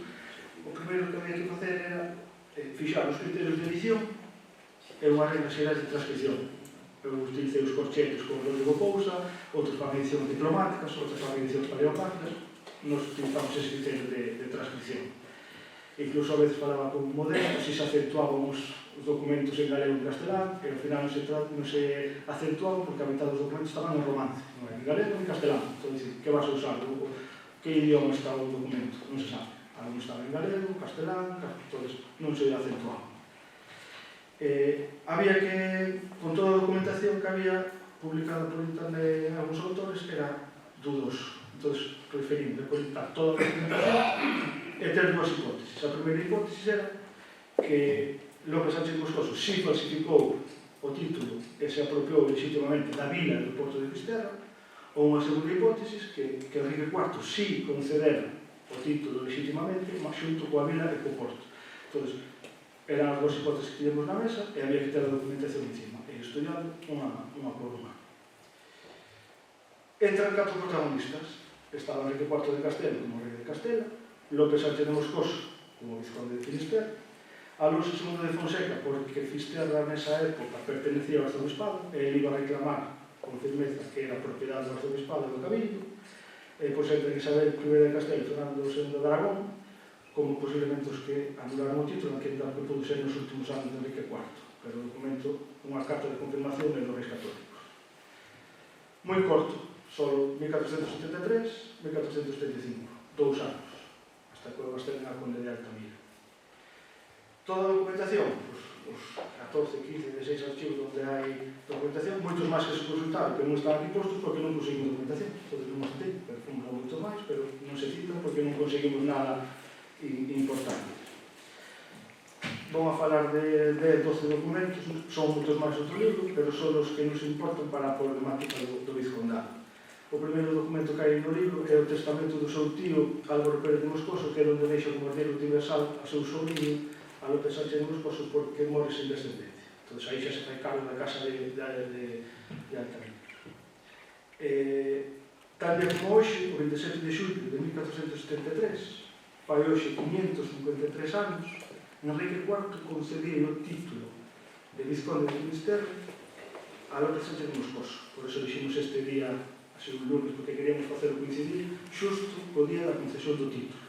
o primeiro que había que facer era fixar os criterios de edición e unha regla xeral de transcripción. Eu utilicei os corchetes como Rodrigo Pousa, outros para edicións diplomáticas, outros para edicións paleopáticas. Nos utilizamos ese criterio de transcripción. Incluso a veces falaba con Modesto se acentuaban os documentos en galego e en castelán, e ao final non se acentuaban porque a mitad dos documentos estaban en romance, non en galego e en castelán. Entón, que vas a usar? Que idioma está o documento? Non se sabe. Algunos estaban en galego, castelán, entonces non se acentuaba. Había que, con toda a documentación que había publicada por internet en algúns autores, era dudoso. Entonces, preferimos recolectar toda a documentación e ter dúas hipótesis. A primeira hipótesis era que López Sánchez Moscoso si falsificou o título e se apropiou legitimamente da vila do Porto de Fisterra, ou unha segunda hipótesis que Enrique IV si concedera o título legitimamente, mas xunto coa vila e co porto. Entón, eran as dúas hipótesis que tivemos na mesa e había que ter a documentación encima, e estudiando unha por unha. Entran 4 protagonistas. Estaba Enrique IV de Castela como rei de Castela, López Sánchez de Moscoso como vizconde de Finisterre, Alonso II de Fonseca, porque Fisterra nesa época pertenecía ao arzobispado e ele iba a reclamar con firmeza que era propiedade do arzobispado e do cabildo. Pois entre Isabel I de Castela e Fernando II de Aragón como posiblemente os que anularon o título que pudo ser nos últimos anos de Enrique IV, pero o documento, unha carta de confirmación de los reis católicos. Moi corto, só 1473, 1475, 2 anos, hasta que o abastelen a conde de Altamira. Toda a documentación, os 14, 15, 16 archivos onde hai documentación, moitos máis que se consultaron, que non están aquí postos porque non conseguimos documentación. Todos non os tem, pero fomos a moitos máis, pero non se citan porque non conseguimos nada importante. Vamos a falar de 12 documentos, son moitos máis outro libro, pero son os que nos importan para a problemática do vizcondado. O primeiro documento que hai no libro é o testamento do seu tío Álvaro Pérez de Moscoso, que era onde deixa como herdeiro universal a seu sobrinho a López Sánchez de Moscoso porque morre sin descendencia. Entón, aí xa se fai cargo da casa de Altamira. Tal día como hoxe, o 27 de xullo de 1473, fai hoxe 553 anos, Enrique IV concedía o título de vizconde de Finisterre a López Sánchez de Moscoso. Por eso diximos este día, así un lunes, porque queríamos facer coincidir xusto o día da concesión do título.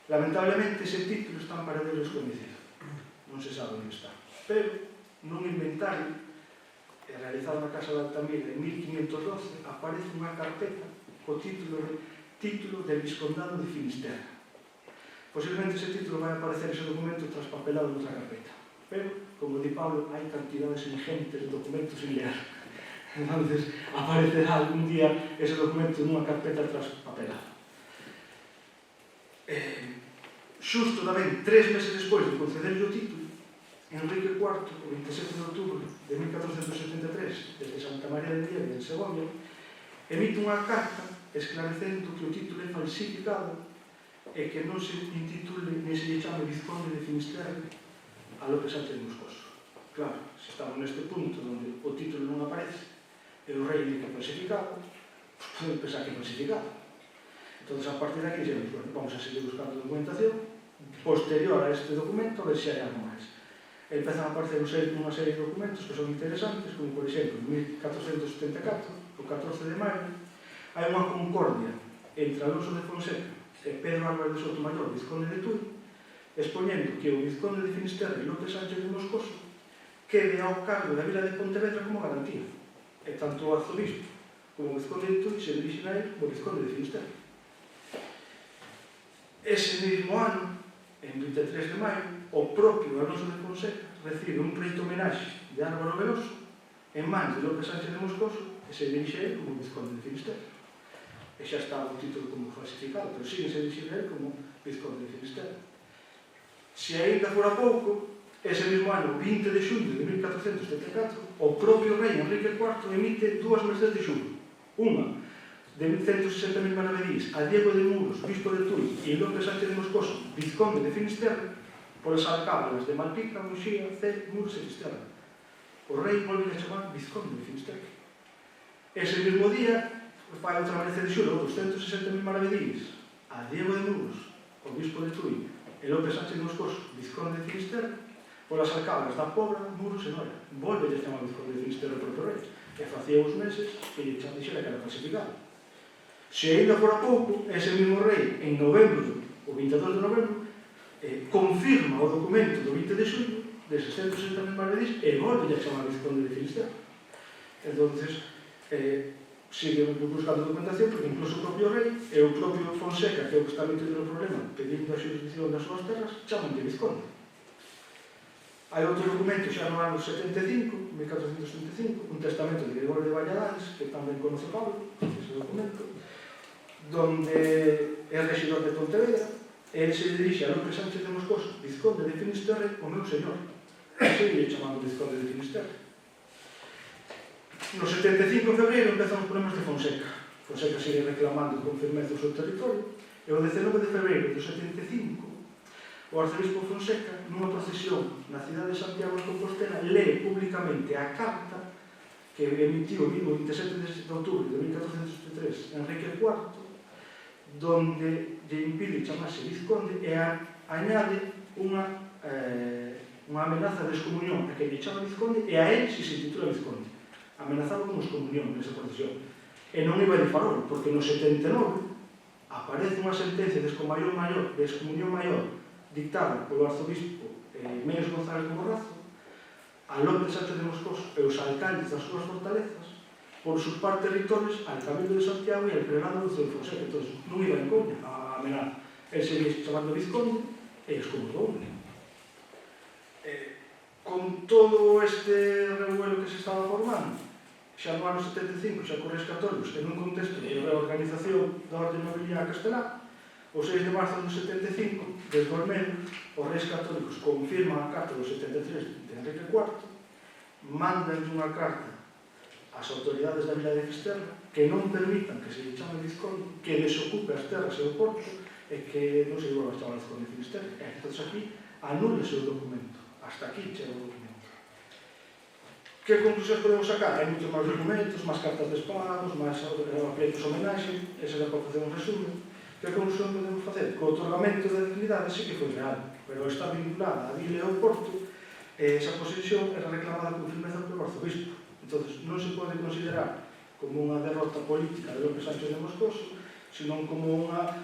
Lamentablemente, ese título está en paradeiro desconhecido. Non se sabe onde está. Pero, nun inventario realizado na Casa de Altamira en 1512, aparece unha carpeta co título de Viscondado de Finisterre. Posiblemente ese título vai aparecer ese documento traspapelado noutra carpeta. pero, como di Pablo, hai cantidades ingentes de documentos sin leer. Entonces, aparecerá algún día ese documento nunha carpeta traspapelada. Xusto tamén, 3 meses despois de concederlle o título, Enrique IV, o 27 de outubro de 1473, desde Santa María de Nieve, en Segovia, emite unha carta esclarecendo que o título é falsificado e que non se intitule ni se lle chame Vizconde de Finisterre a López Sánchez Moscoso. Claro, se estamos neste punto onde o título non aparece e o rei dice que é falsificado, podemos pensar que é falsificado. Entón, a partir de aquí, bueno, vamos a seguir buscando documentación posterior a este documento, a ver se hai algo máis. Empezan a aparecer unha serie de documentos que son interesantes, como, por exemplo, en 1474, o 14 de maio, hai unha concordia entre Alonso de Fonseca e Pedro Álvarez de Sotomayor, Vizconde de Tui, expoñendo que o Vizconde de Finisterre e López Sánchez de Moscoso quede ao cargo da vila de Pontevedra como garantía. E tanto o arzobispo como o Vizconde de Tui se dirigen a él como Vizconde de Finisterre. Ese mesmo ano, en 23 de maio, o propio Alonso de Fonseca recibe un preito homenaxe de Álvaro Veloso en mans de López Sánchez de Moscoso e se dirixe a él como Vizconde de Finisterre. E xa estaba o título como falsificado, pero sigue se dirixe a él como Vizconde de Finisterre. Se ainda fora pouco, ese mesmo ano, 20 de xunio de 1474, o propio rei Enrique IV emite dúas mercedes de xullo. Unha, de 160.000 maravedíes a Diego de Muros, bispo de Tui, e López Sánchez de Moscoso, Vizconde de Finisterre, polas alcábalas de Malpica, Muxía, Cee, Muros e Fisterra. O rei volve a chamar Vizconde de Finisterre. Ese mesmo día, fai outra merced de xullo, 260.000 maravedíes a Diego de Muros, o bispo de Tui, e López Sánchez de Moscoso, Vizconde de Finisterre, polas alcábalas da Pobra, Muros e Noia. Volve a chamar Vizconde de Finisterre o propio rei, e facía uns meses que lle dixera que era falsificado. Se ainda fora pouco, ese mesmo rei, en novembro, o 22 de novembro, confirma o documento do 20 de xullo de 660.000 maravedíes e volve a chamar Vizconde de Finisterre. Entón, sigue buscando documentación, porque incluso o propio rei e o propio Fonseca, que é o que está metido no problema, pedindo a xurisdicción das súas terras, chaman de Vizconde. Hai outro documento xa no ano 75, 1475, un testamento de Gregorio de Valladares, que tamén conoce Pablo, ese documento, donde é regidor de Pontevedra, e ele se dirixe a López Sánchez de Moscoso, Vizconde de Finisterre, o meu señor. Sigue chamando Vizconde de Finisterre. No 75 de febreiro empezan os problemas de Fonseca. Fonseca sigue reclamando con firmeza o seu territorio, e o 19 de febreiro do 75, o arzobispo Fonseca, nunha procesión na cidade de Santiago de Compostela, lee públicamente a carta que emitiu o 27 de outubro de 1473 Enrique IV, donde lle impide chamarse Vizconde e añade unha amenaza de excomunión a que lle chama Vizconde e a él si se titula Vizconde. Amenazaba con excomunión nesa procesión. E non iba de farol, porque no 79 aparece unha sentencia de excomunión maior dictada polo arzobispo Menes González de Morrazo a López Sánchez de Moscoso e os alcaldes das súas fortalezas por usurpar territorios al Cabildo de Santiago e al Prelado de Fonseca. Entón, non iba en coña a amenaza. El seguía chamando Vizconde e excomulgou. Con todo este revuelo que se estaba formando, xa no ano 75, xa con Reis Católicos, en un contexto de reorganización da orde nobiliaria castelá, o 6 de marzo do 75, desde Olmedo, os Reis Católicos confirman a carta do 73 de Enrique IV, mandan unha carta ás autoridades da vila de Fisterra que non permitan que se lle chame Vizconde, que desocupe as terras e o porto e que non se lle volva a chamar Vizconde de Finisterre. E entón aquí anúlese o documento. Hasta aquí chega o documento. Que conclusións podemos sacar? Hai moitos máis documentos, máis cartas de espagos, máis pleitos homenaxe, esa é para facer un resumen. Que conclusión podemos facer? Que o otorgamento da dignidade sí que foi real, pero está vinculada a vila e ao porto, e esa posesión era reclamada con firmeza polo arzobispo. Entón, non se pode considerar como unha derrota política de López Sánchez de Moscoso, senón como unha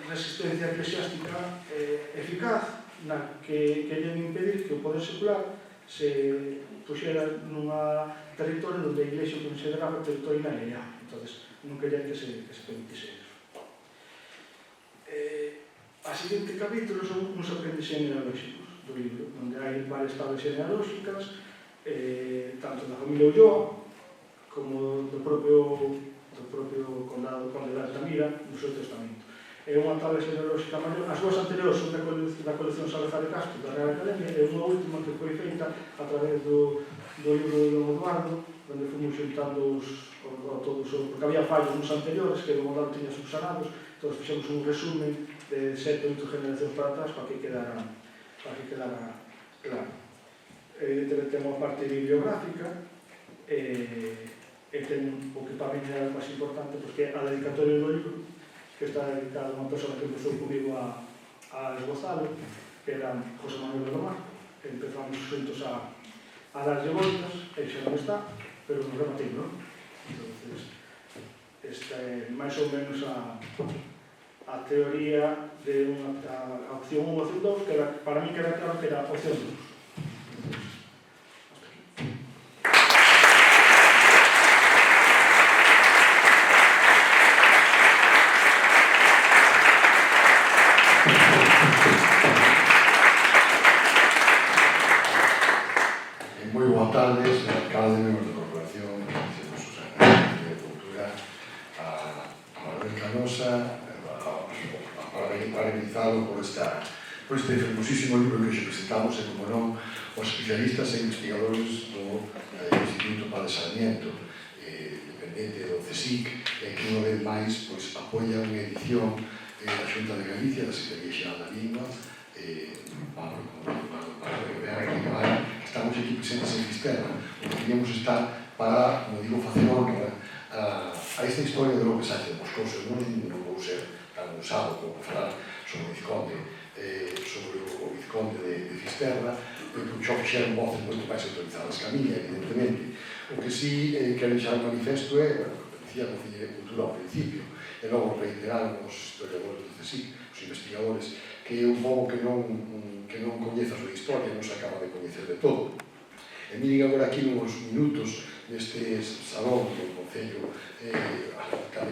resistencia eclesiástica eficaz na que querían impedir que o poder secular se puxera nunha territorio onde a Iglesia consideraba territorio inalienable. Entón, non querían que se permitise eso. A seguinte capítulo son uns aprendices genealóxicos. do libro, onde hai varias tablas genealóxicas, tanto da familia Ulloa como do propio condado Conde de Altamira no seu testamento. É unha tabla genealóxica maior. As dúas anteriores son da colección Salazar de Castro da Real Academia, e unha última que foi feita a través do libro de Don Eduardo, onde fomos xuntando todos, porque había fallos nos anteriores que Don Eduardo tiña subsanados, entón fixemos un resumen de 7 ou 8 generacións para atrás para que quedara claro. Evidentemente ten unha parte bibliográfica e ten o que para mí é o máis importante, porque a dedicatoria do libro, que está dedicada a unha persona que empezou comigo a esbozalo, que era José Manuel de Lomar. Empezamos juntos a darlle voltas, e xa non está, pero nos rematei, non? Entón, esta é máis ou menos a teoría de a opción 1 e opción 2, que para mí queda claro que era a opción 2. Moi boa tarde, señor alcalde, membros da corporación, señor Susana de Cultura, a Manuel Canosa, parabenizado por este fermosísimo libro que hoxe presentamos, e como non, os especialistas e investigadores do Instituto Padre Sarmiento, dependente do CSIC, que unha vez máis apoia unha edición da Xunta de Galicia, da Secretaría Xeral da Lingua, Pablo, estamos aquí presentes en Fisterra, onde queríamos estar para, como digo, facer honra a esta historia de López Sánchez de Moscoso. Non vou ser tan usado como falar sobre o Vizconde de Fisterra, porque xa fixeron voces moito máis autorizadas que a miña, evidentemente. O que sí quero deixar un manifesto é, decía a Consellería de Cultura ao principio, e logo reiteraron os historiadores do CSIC, os investigadores, que é un pouco que non coñece a súa historia, non se acaba de coñecer de todo. E miren agora aquí uns minutos neste salón do Concello de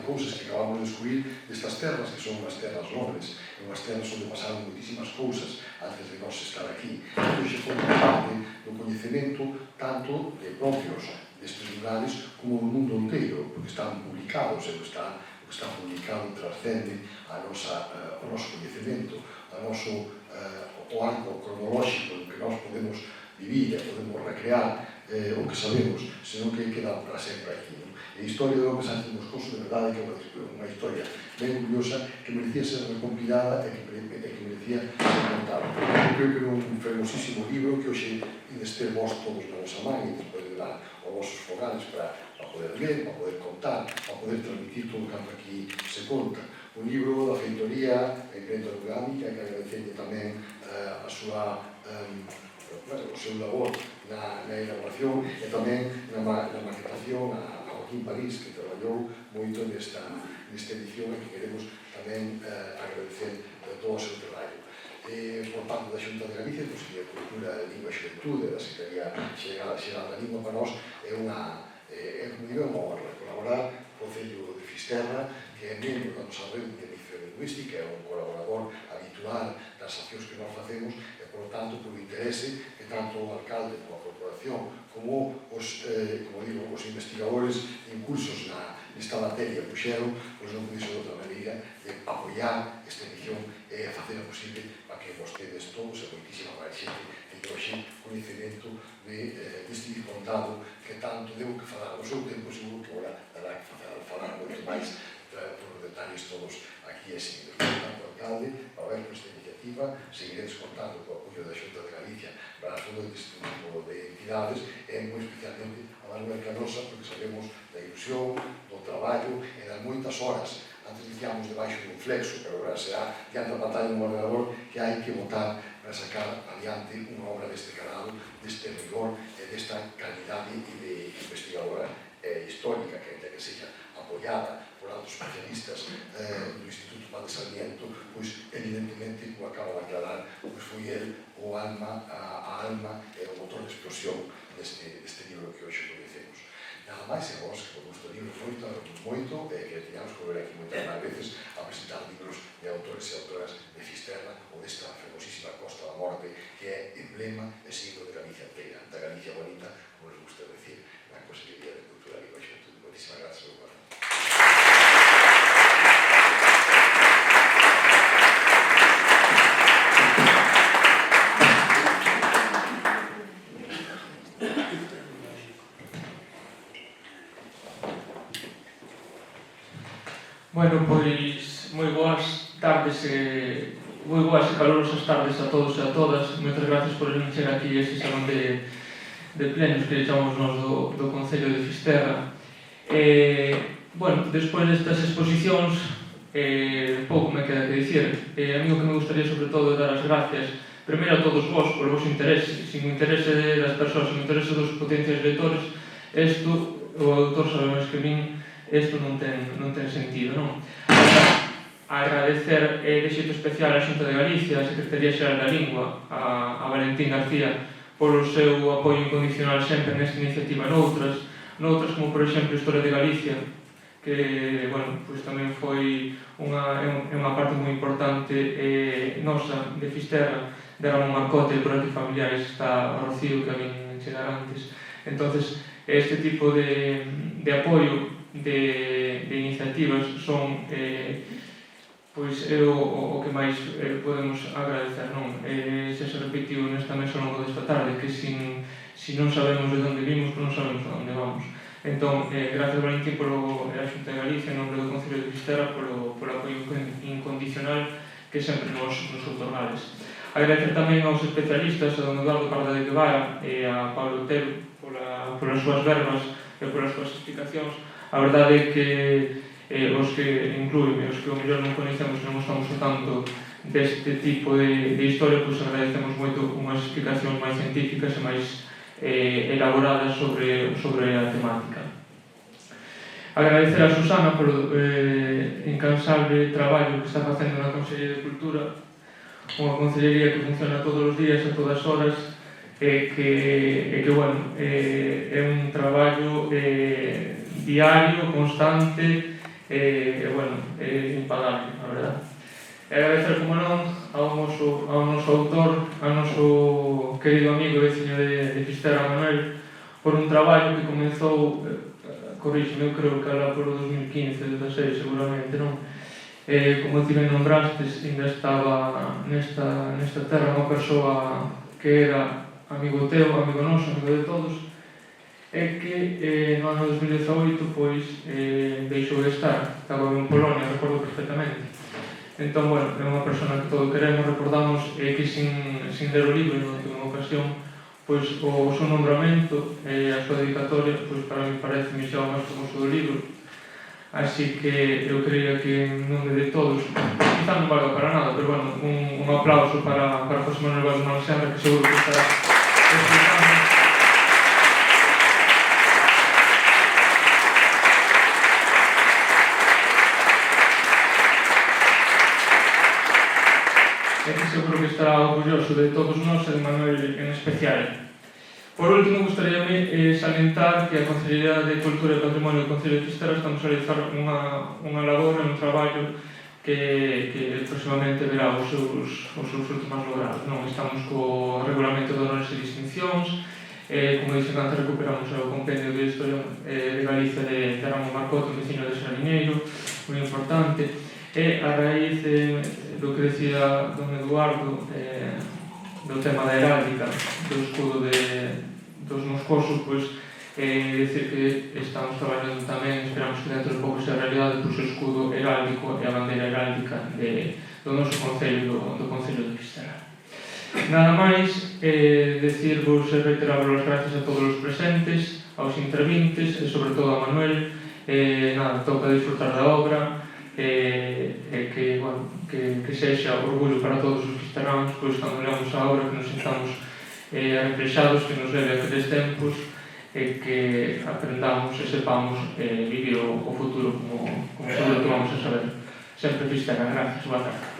cousas que acabamos de descubrir destas terras, que son unhas terras nobres, unhas terras onde pasaron moitísimas cousas antes de nós estar aquí. E hoxe foi parte do coñecemento tanto de propios destes lugares como do mundo inteiro, porque están publicados, e o que está publicado trascende o noso coñecemento, o arco cronolóxico no que nós podemos vivir e podemos recrear o que sabemos, senón que queda para sempre aquí. A historia de López Sánchez de Moscoso, de verdade, que é unha historia ben curiosa, que merecía ser recompilada e que merecía ser contada. Eu creo que é un fermosísimo libro que hoxe ides ter vos todos na vosa man e despois de dar aos vosos fogares para poder ler, para poder contar, para poder transmitir todo o que aquí se conta. Un libro da feitoría en Greta Orgánica, que agradecendo tamén a súa o seu labor na elaboración e tamén na maquetación a Joaquín París, que traballou moito nesta edición e que queremos tamén agradecer todo o seu traballo. Por parte da Xunta de Galicia, do Consello de Cultura, Lingua e Xuventude, da Secretaría Xeral da Lingua, para nós é unha honra colaborar co Concello de Fisterra, que é membro da nosa rede de edición lingüística, é un colaborador habitual das accións que nós facemos, e, por tanto, por interese que tanto o alcalde como a corporación, como os investigadores incursos nesta materia puxeron, pois non pudiese de outra maneira de apoiar esta edición e facer o posible para que vostedes todos e moitísima máis xente que hoxe coñecemento deste condado que tanto deu que falar no seu tempo, seguro que agora dará que falar moito máis por os detalles todos aquí e seguidos. Por tanto, alcalde, para ver por esta iniciativa, seguiredes contando co apoio da Xunta de Galicia para todo este tipo de entidades e moi especialmente a Manuel Canosa, porque sabemos da ilusión, do traballo e das moitas horas. Antes dicíamos debaixo dun flexo, pero agora será diante da pantalla dun ordenador que hai que botar para sacar adiante unha obra deste calado, deste rigor e desta calidade de investigadora histórica que sexa apoiada por altos especialistas do Instituto Padre Sarmiento, pois evidentemente, como acaba de aclarar, foi el a alma e o motor de explosión deste libro que hoxe coñecemos. Nada máis, e vos, que vos libro moito, e que teñamos que volver aquí moitas máis veces a presentar libros de autores e autoras de Fisterra ou desta famosísima Costa da Morte, que é emblema e signo de Galicia inteira, da Galicia bonita, como nos gusta decir, na Consellería de Cultura e Xuventude. Moitísimas gracias, meu padre. Bueno, pois, moi boas tardes e moi boas e calorosas tardes a todos e a todas. Moitas gracias por venir aquí a este salón de plenos que chamamos nos do Concello de Fisterra. Bueno, despois destas exposicións, pouco me queda que dicir. A mí o que me gustaría sobre todo é dar as gracias primeiro a todos vos por vos interese. Sin o interese das persoas, sin o interese dos potenciais lectores, isto, o autor sabe máis que min, isto non ten sentido, non? Agradecer de xeito especial a Xunta de Galicia, a Secretaría Xeral da Lingua, a Valentín García, polo seu apoio incondicional sempre nesta iniciativa noutras como por exemplo Historia de Galicia, que, bueno, pois tamén foi unha parte moi importante nosa de Fisterra, de Ramón Marcote, por aquí familiares está Rocío, que a min chegar antes. Entonces, este tipo de apoio de iniciativas son pois é o que máis podemos agradecer, non? Xa se repetiu nesta mesa ao longo desta tarde que se non sabemos de onde vimos, non sabemos de onde vamos. Entón, gracias Valentín polo a Xunta de Galicia, en nome do Concello de Fisterra, polo apoio incondicional que sempre nos otorgades. Agradecer tamén aos especialistas, a don Eduardo Parda de Guevara e a Pablo Otero polas súas verbas e polas súas explicacións. A verdade é que os que incluyen, os que o mellor non conhecemos e non estamos ao tanto deste tipo de historia, pois agradecemos moito unhas explicacións máis científicas e máis elaboradas sobre a temática. Agradecer a Susana polo incansable traballo que está facendo na Consellería de Cultura, unha consellería que funciona todos os días, a todas horas, e que bueno, é un traballo diario, constante, e bueno, impagable, a verdade. E agradecer, como non, ao noso autor, ao noso querido amigo veciño de Fisterra, Manuel, por un traballo que comezou, corríxeme, eu creo que era por 2015-16, seguramente, non? Como ti ben nombrastes, ainda estaba nesta terra unha persoa que era amigo teu, amigo noso, amigo de todos, e que no ano 2018 pois deixou de estar, estaba en Polonia, recordo perfectamente. Entón, bueno, é unha persona que todo queremos, recordamos, e que sin ler o libro, non tive unha ocasión, pois o seu nombramento e a súa dedicatoria, pois para mí parece xa o máis famoso do libro. Así que eu creía que en nome de todos, quizá non valga para nada, pero bueno, un aplauso para José Manuel Valdemar Serra, que seguro que estará explicando. E que seguro que estará orgulloso de todos nós e de Manuel en especial. Por último, gustaríame salientar que a Consellería de Cultura e Patrimonio do Concello de Fisterra estamos a realizar unha labor, un traballo que próximamente verá os seus frutos máis logrados. Estamos co regulamento de honores e distincións, como dixen antes, recuperamos o compendio de Historia de Galicia de Ramón Marcote, veciño de Saliñeiro, moi importante, e a raíz do que decía don Eduardo, do tema da heráldica, do escudo dos moscosos, pois decir que estamos traballando tamén, esperamos que dentro de pouco sea realidade, pois o escudo heráldico e a bandeira heráldica do noso Concello, do Concello de Fisterra. Nada máis, decirvos e reiteravos as gracias a todos os presentes, aos intervintes e sobre todo a Manuel. Nada, toca disfrutar da obra, que, bueno, que sexa orgullo para todos os fisterranos, pois cando leamos a obra que nos sintamos reflexados, que nos leve a aqueles tempos e que aprendamos e sepamos vivir o futuro como seguro que vamos a saber. Sempre Fisterra, gracias, boa tarde.